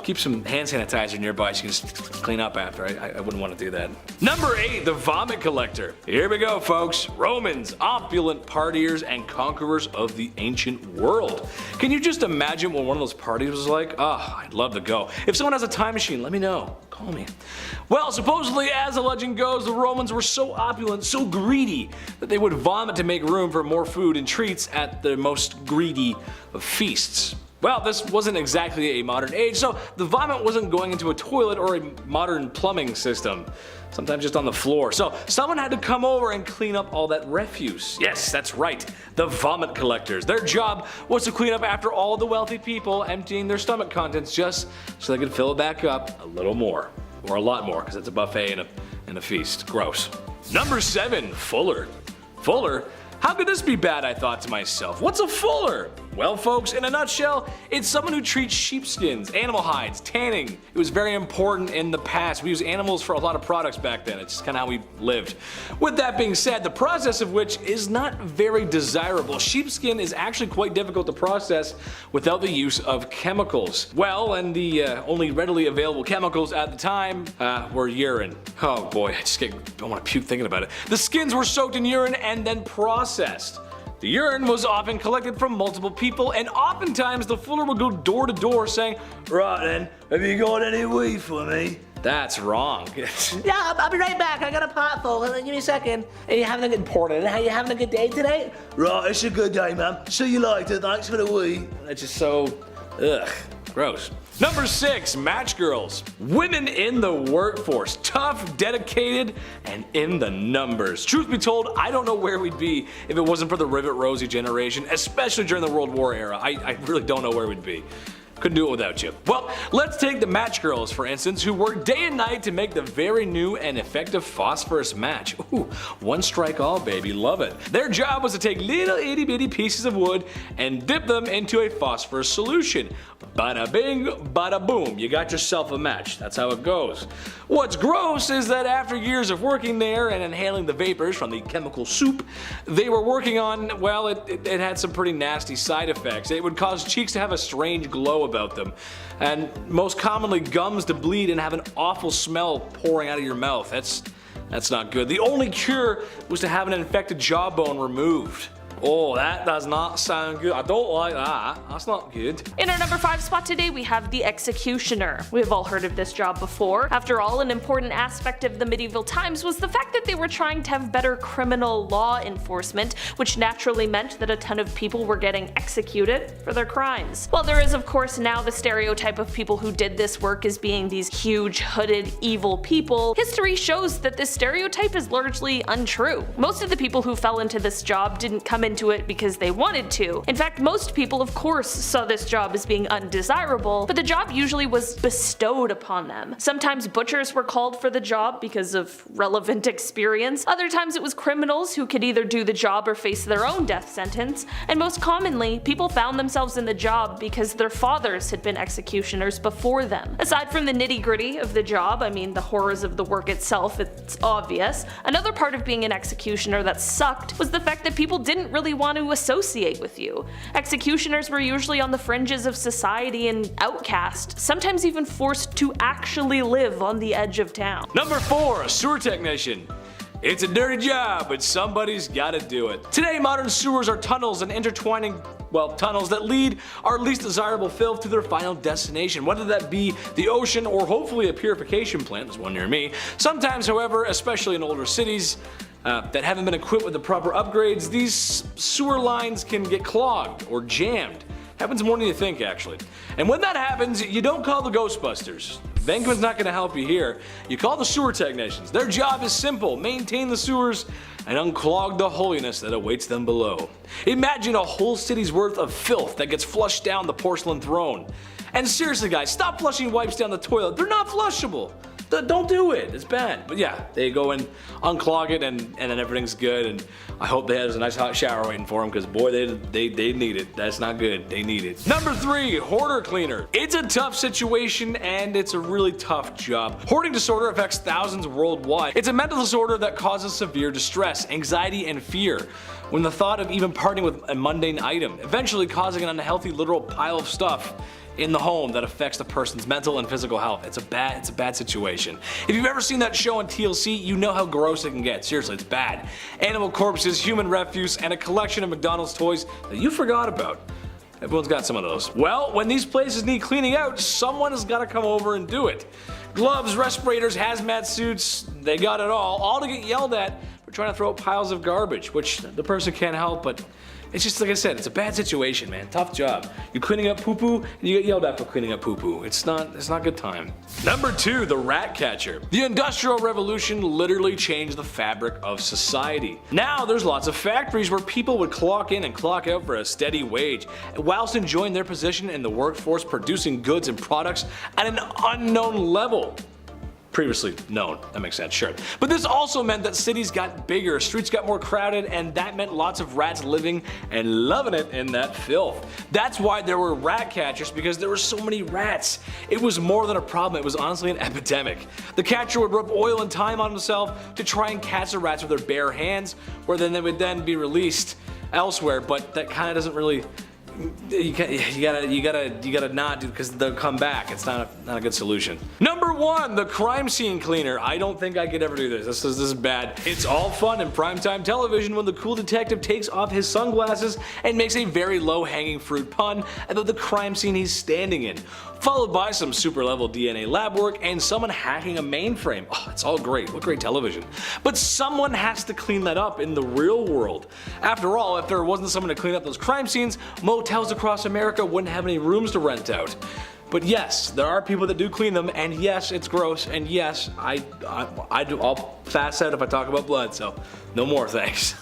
keep some hand sanitizer nearby so you can just clean up after. I wouldn't want to do that. Number 8, the vomit collector. Here we go, folks. Romans, opulent partiers and conquerors of the ancient world. Can you just imagine what one of those parties was like? Oh, I'd love to go. If someone has a time machine, let me know. Call me. Well, supposedly, as the legend goes, the Romans were so opulent, so greedy, that they would vomit to make room for more food and treats at the most greedy of feasts. Well, this wasn't exactly a modern age, so the vomit wasn't going into a toilet or a modern plumbing system. Sometimes just on the floor. So someone had to come over and clean up all that refuse. Yes, that's right, the vomit collectors. Their job was to clean up after all the wealthy people emptying their stomach contents just so they could fill it back up a little more. Or a lot more, because it's a buffet and a feast. Gross. Number 7, Fuller. Fuller? How could this be bad, I thought to myself. What's a fuller? Well, folks, in a nutshell, it's someone who treats sheepskins, animal hides, tanning. It was very important in the past. We used animals for a lot of products back then. It's just kind of how we lived. With that being said, the process of which is not very desirable. Sheepskin is actually quite difficult to process without the use of chemicals. Well, and the only readily available chemicals at the time were urine. Oh boy, I want to puke thinking about it. The skins were soaked in urine and then processed. The urine was often collected from multiple people, and oftentimes the fuller would go door to door saying, "Right then, have you got any weed for me?" That's wrong. Yeah, I'll be right back. I got a pot full. Give me a second. Are you having a good porter? Are you having a good day today? Right, it's a good day, man. See you later. Thanks for the wee. That's just so, ugh, gross. Number 6, match girls. Women in the workforce. Tough, dedicated, and in the numbers. Truth be told, I don't know where we'd be if it wasn't for the Rivet Rosie generation, especially during the World War era. I really don't know where we'd be. Couldn't do it without you. Well, let's take the match girls, for instance, who work day and night to make the very new and effective phosphorus match. Ooh, one strike all, baby, love it. Their job was to take little itty bitty pieces of wood and dip them into a phosphorus solution. Bada bing, bada boom, you got yourself a match. That's how it goes. What's gross is that after years of working there and inhaling the vapors from the chemical soup they were working on, well, it had some pretty nasty side effects. It would cause cheeks to have a strange glow about them, and most commonly gums to bleed and have an awful smell pouring out of your mouth. That's not good. The only cure was to have an infected jawbone removed. Oh, that does not sound good. I don't like that. That's not good. In our number 5 spot today, we have the executioner. We've all heard of this job before. After all, an important aspect of the medieval times was the fact that they were trying to have better criminal law enforcement, which naturally meant that a ton of people were getting executed for their crimes. While there is of course now the stereotype of people who did this work as being these huge, hooded, evil people, history shows that this stereotype is largely untrue. Most of the people who fell into this job didn't come into it because they wanted to. In fact, most people of course saw this job as being undesirable, but the job usually was bestowed upon them. Sometimes butchers were called for the job because of relevant experience, other times it was criminals who could either do the job or face their own death sentence, and most commonly, people found themselves in the job because their fathers had been executioners before them. Aside from the nitty-gritty of the job, I mean the horrors of the work itself, it's obvious, another part of being an executioner that sucked was the fact that people didn't really want to associate with you. Executioners were usually on the fringes of society and outcast, sometimes even forced to actually live on the edge of town. Number 4, a sewer technician. It's a dirty job, but somebody's gotta do it. Today, modern sewers are tunnels and intertwining, well, tunnels that lead our least desirable filth to their final destination, whether that be the ocean or hopefully a purification plant. There's one near me. Sometimes, however, especially in older cities, that haven't been equipped with the proper upgrades, these sewer lines can get clogged or jammed. Happens more than you think, actually. And when that happens, you don't call the Ghostbusters. Venkman's not going to help you here. You call the sewer technicians. Their job is simple: maintain the sewers and unclog the holiness that awaits them below. Imagine a whole city's worth of filth that gets flushed down the porcelain throne. And seriously guys, stop flushing wipes down the toilet. They're not flushable. Don't do it, it's bad. But yeah, they go and unclog it and then everything's good, and I hope they have a nice hot shower waiting for them, because boy, they need it. That's not good, they need it. Number 3, hoarder cleaner. It's a tough situation and it's a really tough job. Hoarding disorder affects thousands worldwide. It's a mental disorder that causes severe distress, anxiety, and fear when the thought of even parting with a mundane item, eventually causing an unhealthy literal pile of stuff in the home that affects the person's mental and physical health. It's a bad situation. If you've ever seen that show on TLC, you know how gross it can get. Seriously, it's bad. Animal corpses, human refuse, and a collection of McDonald's toys that you forgot about. Everyone's got some of those. Well, when these places need cleaning out, someone has got to come over and do it. Gloves, respirators, hazmat suits, they got it all to get yelled at for trying to throw out piles of garbage, which the person can't help, but it's just like I said, it's a bad situation, man. Tough job. You're cleaning up poo-poo and you get yelled at for cleaning up poo-poo. It's not a good time. Number 2, the rat catcher. The Industrial Revolution literally changed the fabric of society. Now there's lots of factories where people would clock in and clock out for a steady wage, whilst enjoying their position in the workforce, producing goods and products at an unknown level. Previously known, that makes sense, sure. But this also meant that cities got bigger, streets got more crowded, and that meant lots of rats living and loving it in that filth. That's why there were rat catchers, because there were so many rats. It was more than a problem, it was honestly an epidemic. The catcher would rub oil and thyme on himself to try and catch the rats with their bare hands, where then they would then be released elsewhere, but that kind of doesn't really You gotta not do, because they'll come back. It's not a good solution. Number 1, the crime scene cleaner. I don't think I could ever do this. This is bad. It's all fun in primetime television when the cool detective takes off his sunglasses and makes a very low-hanging fruit pun about the crime scene he's standing in, followed by some super level DNA lab work and someone hacking a mainframe. Oh, it's all great. What great television. But someone has to clean that up in the real world. After all, if there wasn't someone to clean up those crime scenes, motels across America wouldn't have any rooms to rent out. But yes, there are people that do clean them, and yes, it's gross, and yes, I'll pass out if I talk about blood, so no more thanks.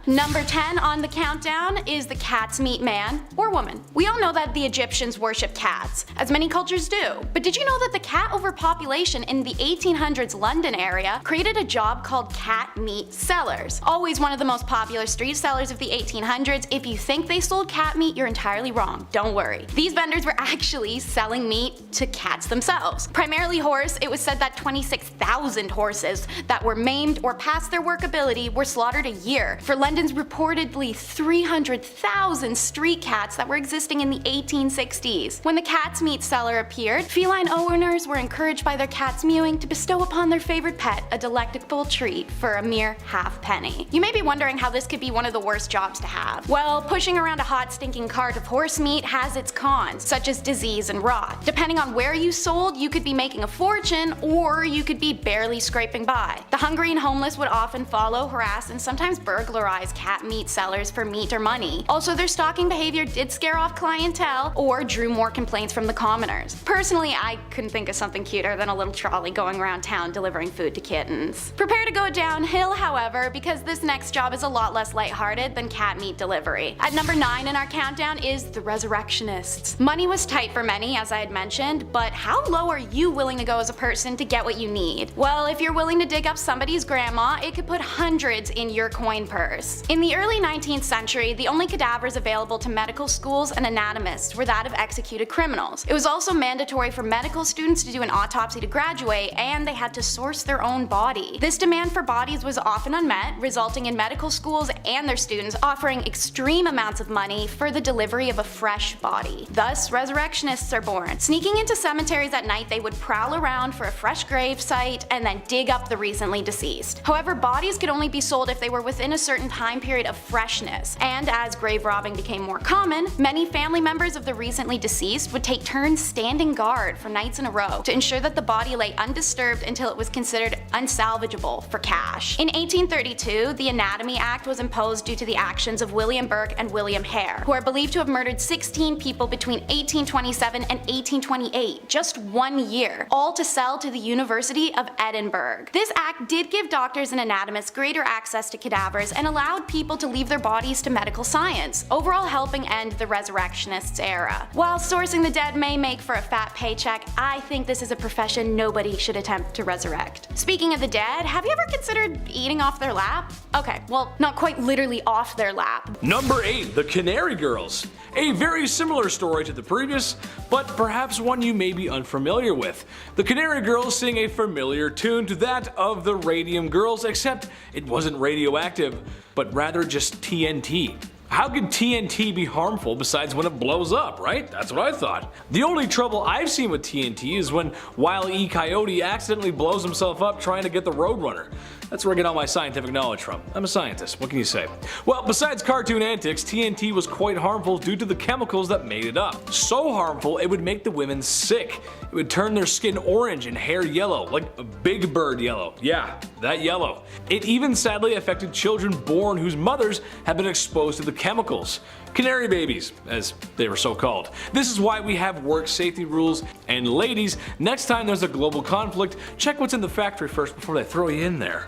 Number 10 on the countdown is the cat's meat man or woman. We all know that the Egyptians worship cats, as many cultures do. But did you know that the cat overpopulation in the 1800s London area created a job called cat meat sellers? Always one of the most popular street sellers of the 1800s. If you think they sold cat meat, you're entirely wrong. Don't worry. These vendors were actually selling meat to cats themselves. Primarily horse, it was said that 26,000 horses that were maimed or past their workability were slaughtered a year for London's reportedly 300,000 street cats that were existing in the 1860s. When the cat's meat seller appeared, feline owners were encouraged by their cat's mewing to bestow upon their favorite pet a delectable treat for a mere half penny. You may be wondering how this could be one of the worst jobs to have. Well, pushing around a hot stinking cart of horse meat has its cons, such as disease and rot. Depending on where you sold, you could be making a fortune or you could be barely scraping by. The hungry and homeless would often follow, harass, and sometimes burglarize cat meat sellers for meat or money. Also, their stalking behavior did scare off clientele or drew more complaints from the commoners. Personally, I couldn't think of something cuter than a little trolley going around town delivering food to kittens. Prepare to go downhill, however, because this next job is a lot less lighthearted than cat meat delivery. At number 9 in our countdown is the resurrectionists. Money was tight for many, as I had mentioned, but how low are you willing to go as a person to get what you need? Well, if you're willing to dig up somebody's grandma, it could put hundreds in your coin purse. In the early 19th century, the only cadavers available to medical schools and anatomists were that of executed criminals. It was also mandatory for medical students to do an autopsy to graduate, and they had to source their own body. This demand for bodies was often unmet, resulting in medical schools and their students offering extreme amounts of money for the delivery of a fresh body. Thus, resurrectionists are born. Sneaking into cemeteries at night, they would prowl around for a fresh grave site and then dig up the recently deceased. However, bodies could only be sold if they were within a certain time period of freshness, and as grave robbing became more common, many family members of the recently deceased would take turns standing guard for nights in a row to ensure that the body lay undisturbed until it was considered unsalvageable for cash. In 1832, the Anatomy Act was imposed due to the actions of William Burke and William Hare, who are believed to have murdered 16 people between 1827 and 1828, just 1 year, all to sell to the University of Edinburgh. This act did give doctors and anatomists greater access to cadavers and allowed people to leave their bodies to medical science, overall helping end the resurrectionists era. While sourcing the dead may make for a fat paycheck, I think this is a profession nobody should attempt to resurrect. Speaking of the dead, have you ever considered eating off their lap? Okay, well, not quite literally off their lap. Number 8, the Canary Girls. A very similar story to the previous, but perhaps one you may be unfamiliar with. The Canary Girls sing a familiar tune to that of the Radium Girls, except it wasn't radioactive, but rather just TNT. How could TNT be harmful besides when it blows up, right? That's what I thought. The only trouble I've seen with TNT is when Wile E. Coyote accidentally blows himself up trying to get the Roadrunner. That's where I get all my scientific knowledge from. I'm a scientist, what can you say? Well, besides cartoon antics, TNT was quite harmful due to the chemicals that made it up. So harmful, it would make the women sick. It would turn their skin orange and hair yellow, like a Big Bird yellow. Yeah, that yellow. It even sadly affected children born whose mothers had been exposed to the chemicals. Canary babies, as they were so called. This is why we have work safety rules. And ladies, next time there's a global conflict, check what's in the factory first before they throw you in there.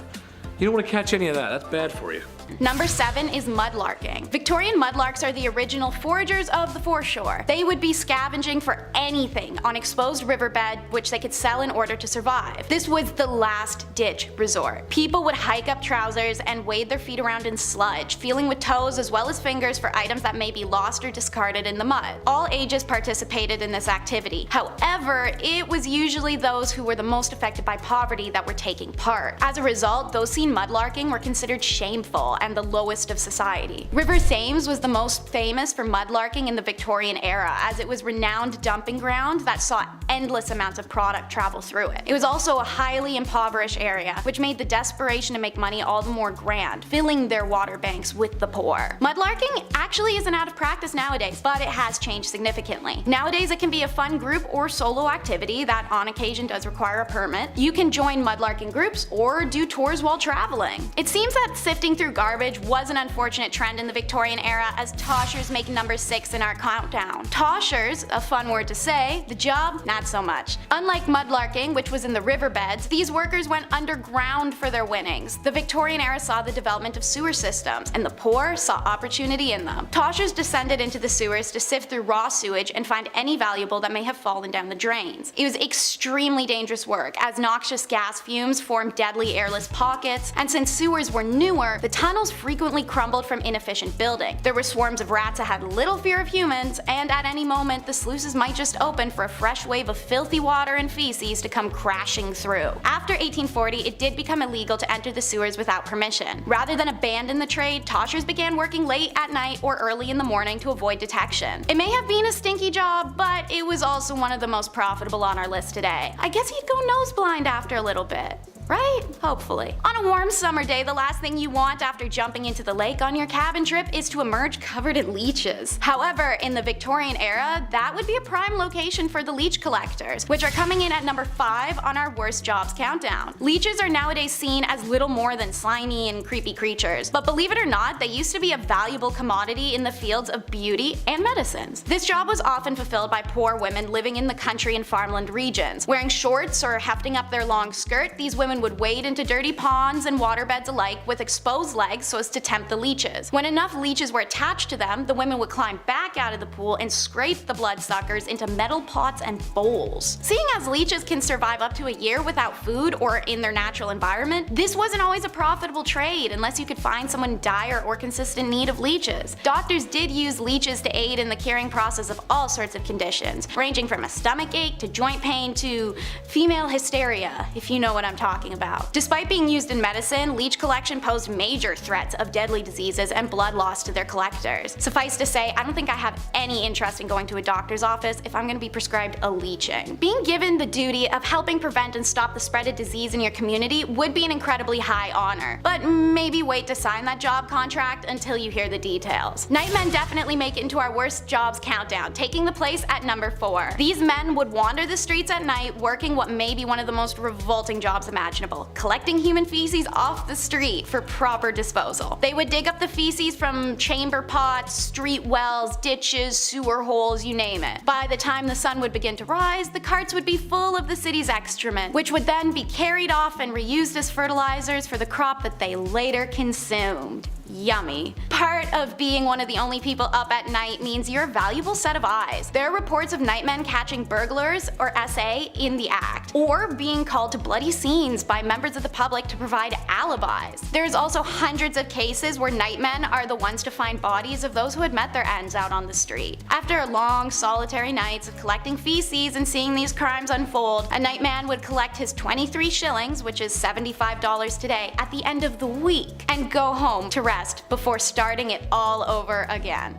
You don't want to catch any of that, that's bad for you. Number 7 is mudlarking. Victorian mudlarks are the original foragers of the foreshore. They would be scavenging for anything on exposed riverbed which they could sell in order to survive. This was the last ditch resort. People would hike up trousers and wade their feet around in sludge, feeling with toes as well as fingers for items that may be lost or discarded in the mud. All ages participated in this activity. However, it was usually those who were the most affected by poverty that were taking part. As a result, those seen mudlarking were considered shameful and the lowest of society. River Thames was the most famous for mudlarking in the Victorian era, as it was a renowned dumping ground that saw endless amounts of product travel through it. It was also a highly impoverished area, which made the desperation to make money all the more grand, filling their water banks with the poor. Mudlarking actually isn't out of practice nowadays, but it has changed significantly. Nowadays it can be a fun group or solo activity that on occasion does require a permit. You can join mudlarking groups or do tours while traveling. It seems that sifting through garbage was an unfortunate trend in the Victorian era, as toshers make number 6 in our countdown. Toshers, a fun word to say, the job, not so much. Unlike mudlarking, which was in the riverbeds, these workers went underground for their winnings. The Victorian era saw the development of sewer systems, and the poor saw opportunity in them. Toshers descended into the sewers to sift through raw sewage and find any valuable that may have fallen down the drains. It was extremely dangerous work, as noxious gas fumes formed deadly airless pockets, and since sewers were newer, the tunnels frequently crumbled from inefficient building. There were swarms of rats that had little fear of humans, and at any moment the sluices might just open for a fresh wave of filthy water and feces to come crashing through. After 1840, it did become illegal to enter the sewers without permission. Rather than abandon the trade, toshers began working late at night or early in the morning to avoid detection. It may have been a stinky job, but it was also one of the most profitable on our list today. I guess you'd go nose blind after a little bit. Right? Hopefully. On a warm summer day, the last thing you want after jumping into the lake on your cabin trip is to emerge covered in leeches. However, in the Victorian era, that would be a prime location for the leech collectors, which are coming in at number 5 on our worst jobs countdown. Leeches are nowadays seen as little more than slimy and creepy creatures, but believe it or not, they used to be a valuable commodity in the fields of beauty and medicines. This job was often fulfilled by poor women living in the country and farmland regions. Wearing shorts or hefting up their long skirt, these women would wade into dirty ponds and waterbeds alike with exposed legs so as to tempt the leeches. When enough leeches were attached to them, the women would climb back out of the pool and scrape the bloodsuckers into metal pots and bowls. Seeing as leeches can survive up to a year without food or in their natural environment, this wasn't always a profitable trade unless you could find someone in dire or consistent need of leeches. Doctors did use leeches to aid in the curing process of all sorts of conditions, ranging from a stomach ache to joint pain to female hysteria, if you know what I'm talking about. Despite being used in medicine, leech collection posed major threats of deadly diseases and blood loss to their collectors. Suffice to say, I don't think I have any interest in going to a doctor's office if I'm going to be prescribed a leeching. Being given the duty of helping prevent and stop the spread of disease in your community would be an incredibly high honor, but maybe wait to sign that job contract until you hear the details. Nightmen definitely make it into our worst jobs countdown, taking the place at number 4. These men would wander the streets at night, working what may be one of the most revolting jobs imaginable, collecting human feces off the street for proper disposal. They would dig up the feces from chamber pots, street wells, ditches, sewer holes, you name it. By the time the sun would begin to rise, the carts would be full of the city's excrement, which would then be carried off and reused as fertilizers for the crop that they later consumed. Yummy. Part of being one of the only people up at night means you're a valuable set of eyes. There are reports of nightmen catching burglars, or SA, in the act, or being called to bloody scenes by members of the public to provide alibis. There's also hundreds of cases where nightmen are the ones to find bodies of those who had met their ends out on the street. After long, solitary nights of collecting feces and seeing these crimes unfold, a nightman would collect his 23 shillings, which is $75 today, at the end of the week, and go home to rest before starting it all over again.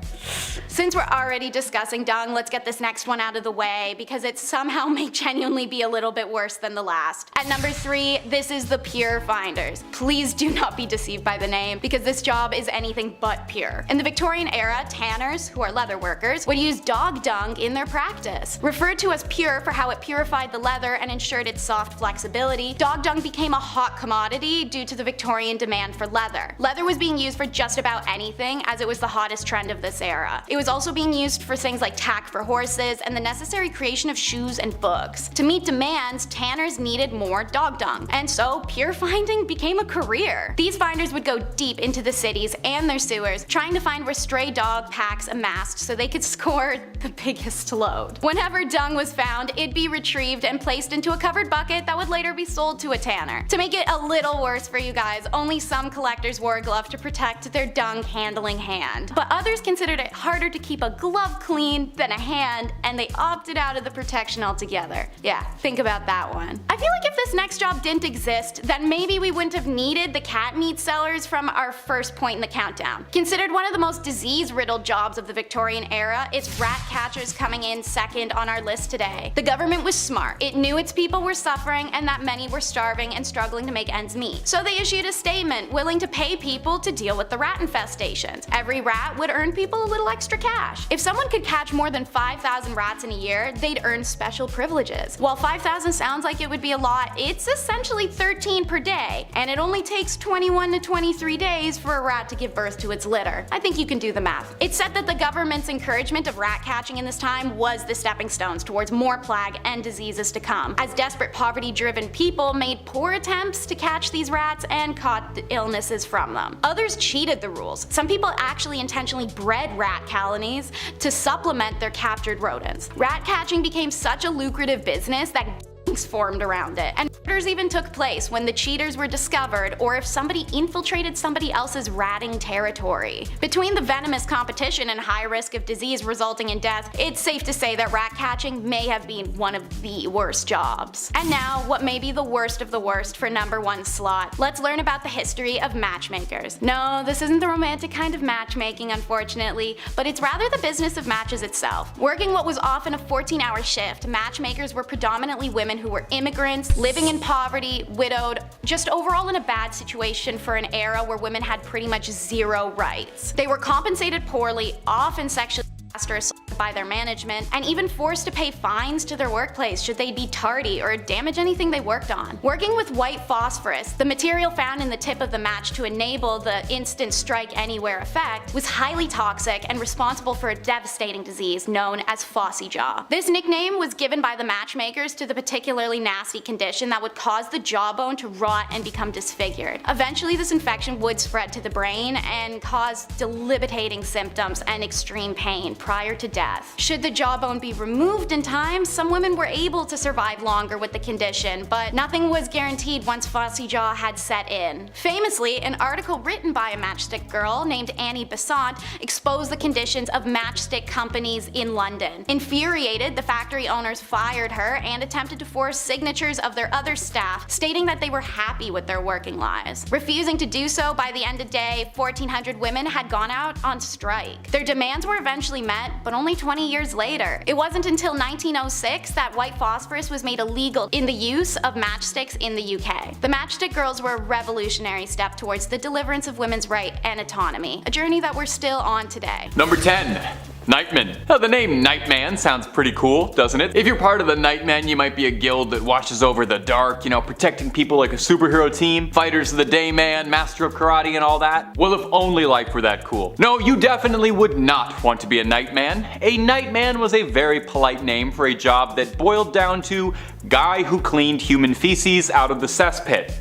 Since we're already discussing dung, let's get this next one out of the way because it somehow may genuinely be a little bit worse than the last. At number 3, this is the pure finders. Please do not be deceived by the name because this job is anything but pure. In the Victorian era, tanners, who are leather workers, would use dog dung in their practice. Referred to as pure for how it purified the leather and ensured its soft flexibility, dog dung became a hot commodity due to the Victorian demand for leather. Leather was being used for just about anything, as it was the hottest trend of this era. It was also being used for things like tack for horses and the necessary creation of shoes and books. To meet demands, tanners needed more dog dung, and so pure finding became a career. These finders would go deep into the cities and their sewers, trying to find where stray dog packs amassed so they could score the biggest load. Whenever dung was found, it'd be retrieved and placed into a covered bucket that would later be sold to a tanner. To make it a little worse for you guys, only some collectors wore a glove to protect protect their dung-handling hand. But others considered it harder to keep a glove clean than a hand, and they opted out of the protection altogether. Yeah, think about that one. I feel like if this next job didn't exist, then maybe we wouldn't have needed the cat meat sellers from our first point in the countdown. Considered one of the most disease-riddled jobs of the Victorian era, it's rat catchers coming in second on our list today. The government was smart. It knew its people were suffering and that many were starving and struggling to make ends meet. So they issued a statement willing to pay people to deal with the rat infestations. Every rat would earn people a little extra cash. If someone could catch more than 5,000 rats in a year, they'd earn special privileges. While 5,000 sounds like it would be a lot, it's essentially 13 per day, and it only takes 21 to 23 days for a rat to give birth to its litter. I think you can do the math. It's said that the government's encouragement of rat catching in this time was the stepping stones towards more plague and diseases to come, as desperate poverty-driven people made poor attempts to catch these rats and caught the illnesses from them. Others cheated the rules. Some people actually intentionally bred rat colonies to supplement their captured rodents. Rat catching became such a lucrative business that gangs formed around it, and murders even took place when the cheaters were discovered or if somebody infiltrated somebody else's ratting territory. Between the venomous competition and high risk of disease resulting in death, it's safe to say that rat catching may have been one of the worst jobs. And now, what may be the worst of the worst for #1 slot. Let's learn about the history of matchmakers. No, this isn't the romantic kind of matchmaking, unfortunately, but it's rather the business of matches itself. Working what was often a 14-hour shift, matchmakers were predominantly women who were immigrants, living in poverty, widowed, just overall in a bad situation for an era where women had pretty much zero rights. They were compensated poorly, often sexually harassed or assaulted by their management, and even forced to pay fines to their workplace should they be tardy or damage anything they worked on. Working with white phosphorus, the material found in the tip of the match to enable the instant strike anywhere effect, was highly toxic and responsible for a devastating disease known as phossy jaw. This nickname was given by the matchmakers to the particularly nasty condition that would cause the jawbone to rot and become disfigured. Eventually, this infection would spread to the brain and cause debilitating symptoms and extreme pain prior to death. Should the jawbone be removed in time, some women were able to survive longer with the condition, but nothing was guaranteed once phossy jaw had set in. Famously, an article written by a matchstick girl named Annie Besant exposed the conditions of matchstick companies in London. Infuriated, the factory owners fired her and attempted to force signatures of their other staff, stating that they were happy with their working lives. Refusing to do so, by the end of the day, 1,400 women had gone out on strike. Their demands were eventually met, but only 20 years later. It wasn't until 1906 that white phosphorus was made illegal in the use of matchsticks in the UK. The matchstick girls were a revolutionary step towards the deliverance of women's right and autonomy, a journey that we're still on today. Number 10. Nightman. Now, the name Nightman sounds pretty cool, doesn't it? If you're part of the Nightmen, you might be a guild that watches over the dark, protecting people like a superhero team, fighters of the day man, master of karate and all that. Well, if only life were that cool. No, you definitely would not want to be a Nightman. A Nightman was a very polite name for a job that boiled down to guy who cleaned human feces out of the cesspit.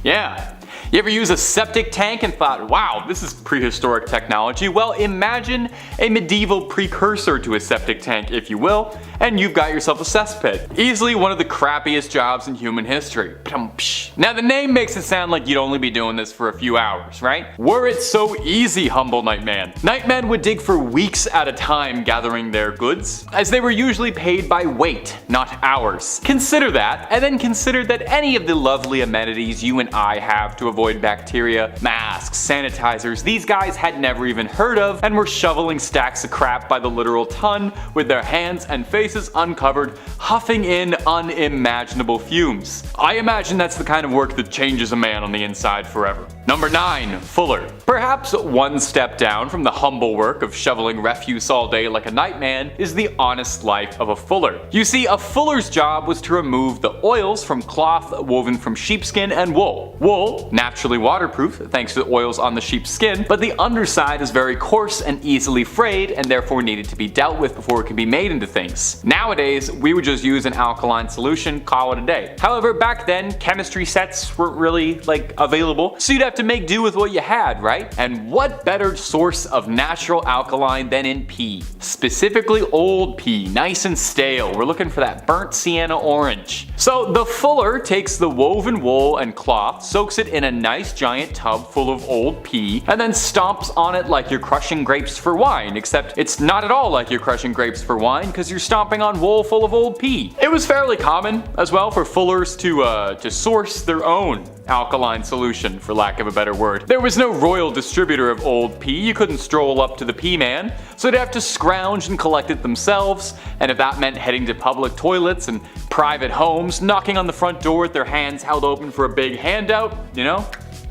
Yeah. You ever use a septic tank and thought, wow, this is prehistoric technology? Well, imagine a medieval precursor to a septic tank, if you will, and you've got yourself a cesspit. Easily one of the crappiest jobs in human history. Now, the name makes it sound like you'd only be doing this for a few hours, right? Were it so easy, humble Nightman. Nightmen would dig for weeks at a time gathering their goods, as they were usually paid by weight, not hours. Consider that, and then consider that any of the lovely amenities you and I have to avoid bacteria, masks, sanitizers, these guys had never even heard of and were shoveling stacks of crap by the literal ton with their hands and faces uncovered, huffing in unimaginable fumes. I imagine that's the kind of work that changes a man on the inside forever. Number 9. Fuller. Perhaps one step down from the humble work of shoveling refuse all day like a nightman is the honest life of a fuller. You see, a fuller's job was to remove the oils from cloth woven from sheepskin and wool. Wool, naturally waterproof thanks to the oils on the sheep's skin, but the underside is very coarse and easily frayed and therefore needed to be dealt with before it could be made into things. ingredients. Nowadays, we would just use an alkaline solution, call it a day. However, back then, chemistry sets weren't really available, so you'd have to make do with what you had, right? And what better source of natural alkaline than in pea? Specifically old pea, nice and stale. We're looking for that burnt sienna orange. So the fuller takes the woven wool and cloth, soaks it in a nice giant tub full of old pea, and then stomps on it like you're crushing grapes for wine, except it's not at all like you're crushing grapes for wine because you're stomping on wool full of old pea. It was fairly common as well for fullers to source their own alkaline solution, for lack of a better word. There was no royal distributor of old pea. You couldn't stroll up to the pea man, so they'd have to scrounge and collect it themselves, and if that meant heading to public toilets and private homes, knocking on the front door with their hands held open for a big handout,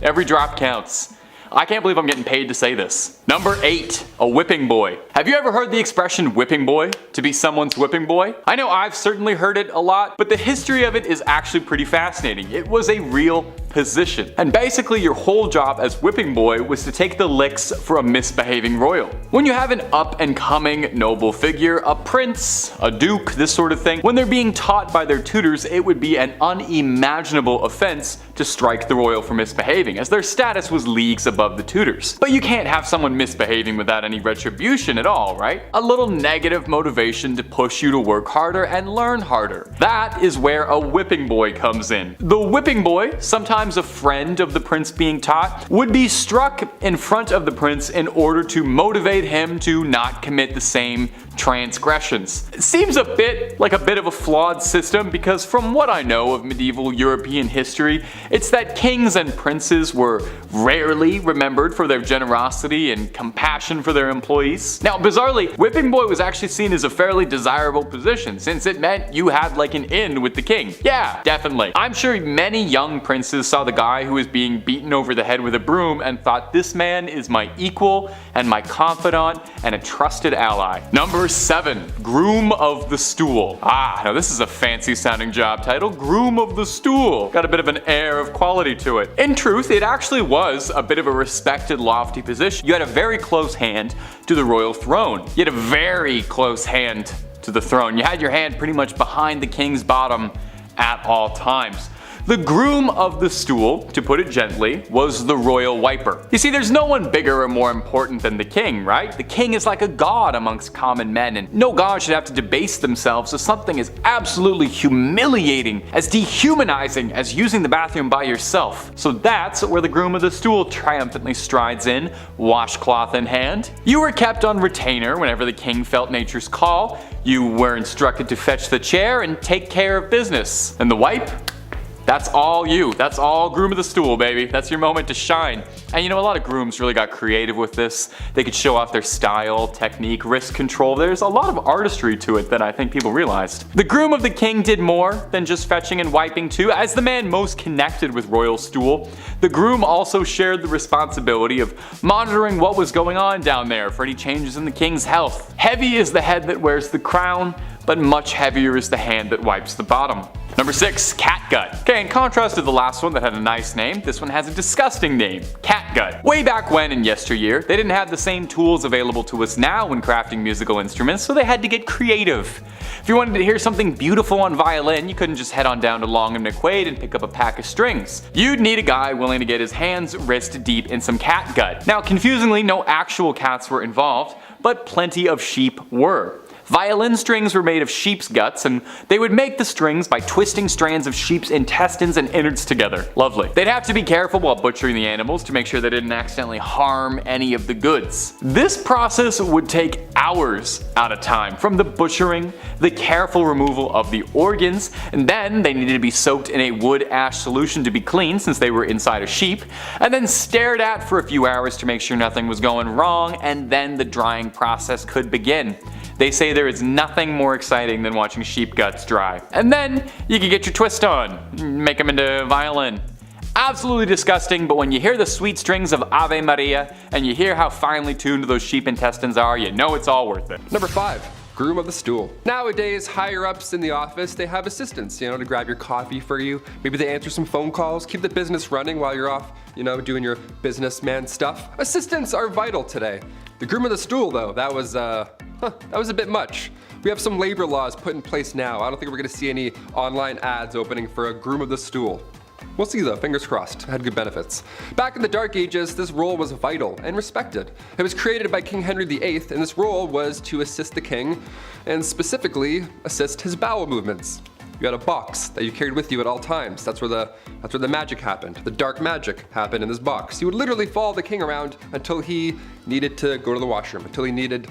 every drop counts. I can't believe I'm getting paid to say this. Number 8, a whipping boy. Have you ever heard the expression whipping boy? To be someone's whipping boy? I know I've certainly heard it a lot, but the history of it is actually pretty fascinating. It was a real position. And basically your whole job as whipping boy was to take the licks for a misbehaving royal. When you have an up and coming noble figure, a prince, a duke, this sort of thing, when they're being taught by their tutors, it would be an unimaginable offense to strike the royal for misbehaving, as their status was leagues above the tutors. But you can't have someone misbehaving without any retribution at all, right? A little negative motivation to push you to work harder and learn harder. That is where a whipping boy comes in. The whipping boy, sometimes a friend of the prince being taught, would be struck in front of the prince in order to motivate him to not commit the same transgressions. It seems a bit of a flawed system because from what I know of medieval European history, it's that kings and princes were rarely remembered for their generosity and compassion for their employees. Now, bizarrely, whipping boy was actually seen as a fairly desirable position since it meant you had an in with the king. Yeah, definitely. I'm sure many young princes saw the guy who was being beaten over the head with a broom and thought, this man is my equal and my confidant and a trusted ally. Number 7, groom of the stool. Now this is a fancy sounding job title, groom of the stool. Got a bit of an air of quality to it. In truth, it actually was a bit of a respected lofty position. You had a very close hand to the royal throne. You had a very close hand to the throne. You had your hand pretty much behind the king's bottom at all times. The groom of the stool, to put it gently, was the royal wiper. You see, there's no one bigger or more important than the king, right? The king is like a god amongst common men, and no god should have to debase themselves to something as absolutely humiliating, as dehumanizing as using the bathroom by yourself. So that's where the groom of the stool triumphantly strides in, washcloth in hand. You were kept on retainer whenever the king felt nature's call. You were instructed to fetch the chair and take care of business. And the wipe? That's all you. That's all groom of the stool, baby. That's your moment to shine. And a lot of grooms really got creative with this. They could show off their style, technique, wrist control. There's a lot of artistry to it that I think people realized. The groom of the king did more than just fetching and wiping too. As the man most connected with royal stool, the groom also shared the responsibility of monitoring what was going on down there for any changes in the king's health. Heavy is the head that wears the crown, but much heavier is the hand that wipes the bottom. Number 6, catgut. Okay, in contrast to the last one that had a nice name, this one has a disgusting name, catgut. Way back when in yesteryear, they didn't have the same tools available to us now when crafting musical instruments, so they had to get creative. If you wanted to hear something beautiful on violin, you couldn't just head on down to Long and McQuaid and pick up a pack of strings. You'd need a guy willing to get his hands wrist deep in some catgut. Now, confusingly, no actual cats were involved, but plenty of sheep were. Violin strings were made of sheep's guts, and they would make the strings by twisting strands of sheep's intestines and innards together. Lovely. They'd have to be careful while butchering the animals to make sure they didn't accidentally harm any of the goods. This process would take hours at a time, from the butchering, the careful removal of the organs, and then they needed to be soaked in a wood ash solution to be clean since they were inside a sheep, and then stared at for a few hours to make sure nothing was going wrong, and then the drying process could begin. They say there is nothing more exciting than watching sheep guts dry. And then you can get your twist on, make them into violin. Absolutely disgusting, but when you hear the sweet strings of Ave Maria and you hear how finely tuned those sheep intestines are, you know it's all worth it. Number 5. Groom of the stool. Nowadays, higher ups in the office, they have assistants, to grab your coffee for you. Maybe they answer some phone calls, keep the business running while you're off, doing your businessman stuff. Assistants are vital today. The groom of the stool, though, that was a bit much. We have some labor laws put in place now. I don't think we're gonna see any online ads opening for a groom of the stool. We'll see though, fingers crossed. It had good benefits. Back in the Dark Ages, this role was vital and respected. It was created by King Henry VIII, and this role was to assist the king, and specifically assist his bowel movements. You had a box that you carried with you at all times. That's where the magic happened. The dark magic happened in this box. You would literally follow the king around until he needed to go to the washroom, until he needed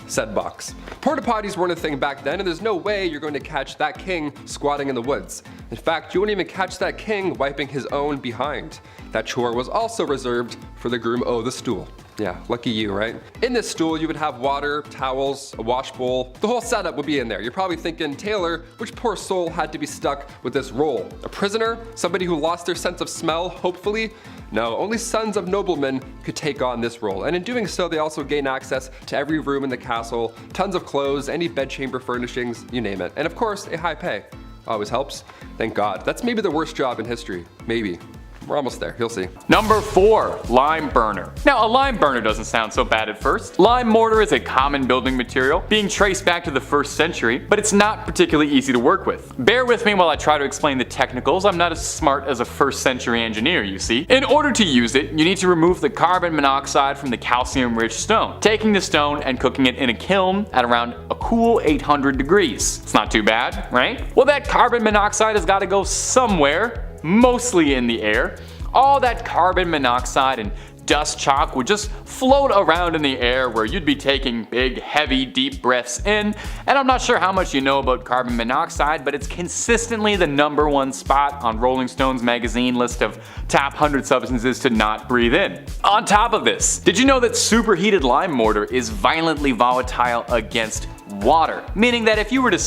said box. Porta potties weren't a thing back then, and there's no way you're going to catch that king squatting in the woods. In fact, you wouldn't even catch that king wiping his own behind. That chore was also reserved for the groom of the stool. Yeah, lucky you, right? In this stool, you would have water, towels, a wash bowl. The whole setup would be in there. You're probably thinking, Taylor, which poor soul had to be stuck with this role? A prisoner? Somebody who lost their sense of smell, hopefully? No, only sons of noblemen could take on this role, and in doing so, they also gain access to every room in the castle, tons of clothes, any bedchamber furnishings, you name it. And of course, a high pay. Always helps. Thank God. That's maybe the worst job in history. Maybe. We're almost there, you'll see. Number 4, lime burner. Now, a lime burner doesn't sound so bad at first. Lime mortar is a common building material, being traced back to the 1st century, but it's not particularly easy to work with. Bear with me while I try to explain the technicals. I'm not as smart as a 1st century engineer, you see. In order to use it, you need to remove the carbon monoxide from the calcium-rich stone, taking the stone and cooking it in a kiln at around a cool 800 degrees. It's not too bad, right? Well, that carbon monoxide has got to go somewhere, mostly in the air. All that carbon monoxide and dust chalk would just float around in the air where you'd be taking big, heavy, deep breaths in. And I'm not sure how much you know about carbon monoxide, but it's consistently the #1 spot on Rolling Stone's magazine list of top 100 substances to not breathe in. On top of this, did you know that superheated lime mortar is violently volatile against water? Meaning that if you were to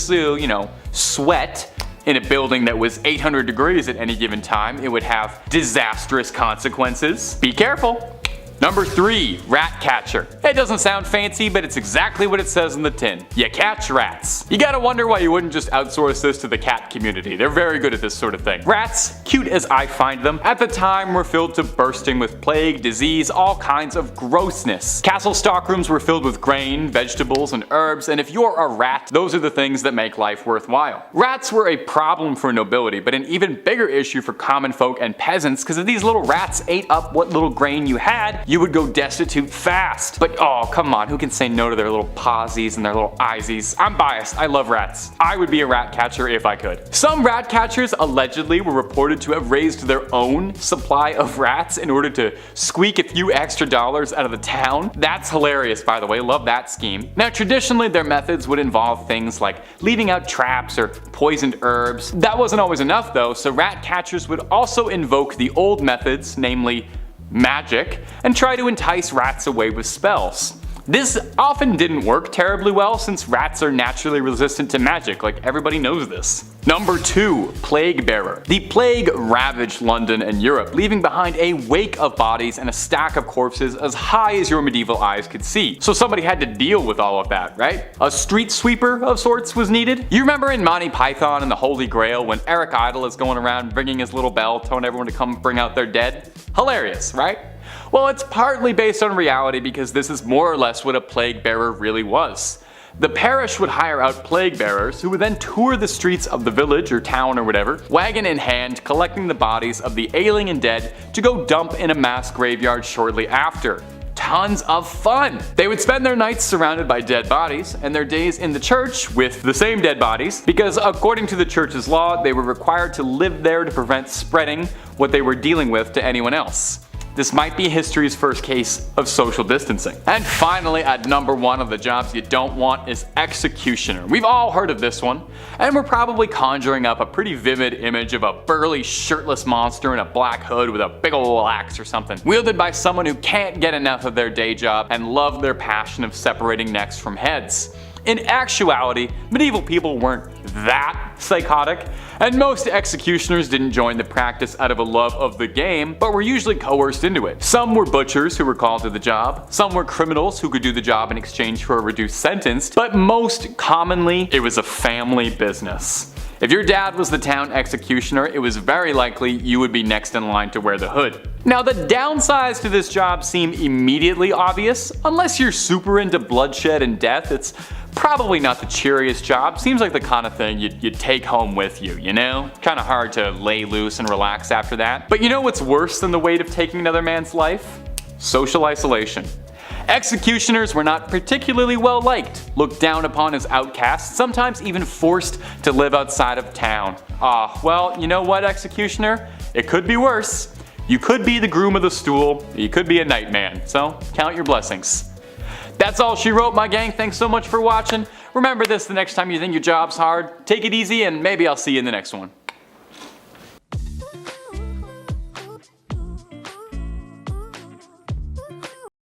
sweat in a building that was 800 degrees at any given time, it would have disastrous consequences. Be careful. Number 3, rat catcher. It doesn't sound fancy, but it's exactly what it says in the tin. You catch rats. You gotta wonder why you wouldn't just outsource this to the cat community. They're very good at this sort of thing. Rats, cute as I find them, at the time were filled to bursting with plague, disease, all kinds of grossness. Castle stockrooms were filled with grain, vegetables, and herbs, and if you're a rat, those are the things that make life worthwhile. Rats were a problem for nobility, but an even bigger issue for common folk and peasants, because if these little rats ate up what little grain you had, you would go destitute fast. But oh, come on, who can say no to their little pawsies and their little eyesies? I'm biased, I love rats. I would be a rat catcher if I could. Some rat catchers allegedly were reported to have raised their own supply of rats in order to squeak a few extra dollars out of the town. That's hilarious, by the way, love that scheme. Now, traditionally their methods would involve things like leaving out traps or poisoned herbs. That wasn't always enough though, so rat catchers would also invoke the old methods, namely magic, and try to entice rats away with spells. This often didn't work terribly well since rats are naturally resistant to magic, like everybody knows this. Number 2, plague bearer. The plague ravaged London and Europe, leaving behind a wake of bodies and a stack of corpses as high as your medieval eyes could see. So somebody had to deal with all of that, right? A street sweeper of sorts was needed. You remember in Monty Python and the Holy Grail when Eric Idle is going around ringing his little bell telling everyone to come bring out their dead? Hilarious, right? Well, it's partly based on reality because this is more or less what a plague bearer really was. The parish would hire out plague bearers who would then tour the streets of the village or town or whatever, wagon in hand, collecting the bodies of the ailing and dead to go dump in a mass graveyard shortly after. Tons of fun! They would spend their nights surrounded by dead bodies and their days in the church with the same dead bodies because according to the church's law, they were required to live there to prevent spreading what they were dealing with to anyone else. This might be history's first case of social distancing. And finally, at number 1 of the jobs you don't want is executioner. We've all heard of this one, and we're probably conjuring up a pretty vivid image of a burly, shirtless monster in a black hood with a big ol' axe or something, wielded by someone who can't get enough of their day job and love their passion of separating necks from heads. In actuality, medieval people weren't that psychotic, and most executioners didn't join the practice out of a love of the game, but were usually coerced into it. Some were butchers who were called to the job, some were criminals who could do the job in exchange for a reduced sentence, but most commonly, it was a family business. If your dad was the town executioner, it was very likely you would be next in line to wear the hood. Now, the downsides to this job seem immediately obvious. Unless you're super into bloodshed and death, it's probably not the cheeriest job. Seems like the kind of thing you'd take home with you, you know? Kinda hard to lay loose and relax after that. But you know what's worse than the weight of taking another man's life? Social isolation. Executioners were not particularly well liked, looked down upon as outcasts, sometimes even forced to live outside of town. Well, you know what, executioner? It could be worse. You could be the groom of the stool, you could be a nightman, so count your blessings. That's all she wrote, my gang. Thanks so much for watching. Remember this the next time you think your job's hard. Take it easy, and maybe I'll see you in the next one.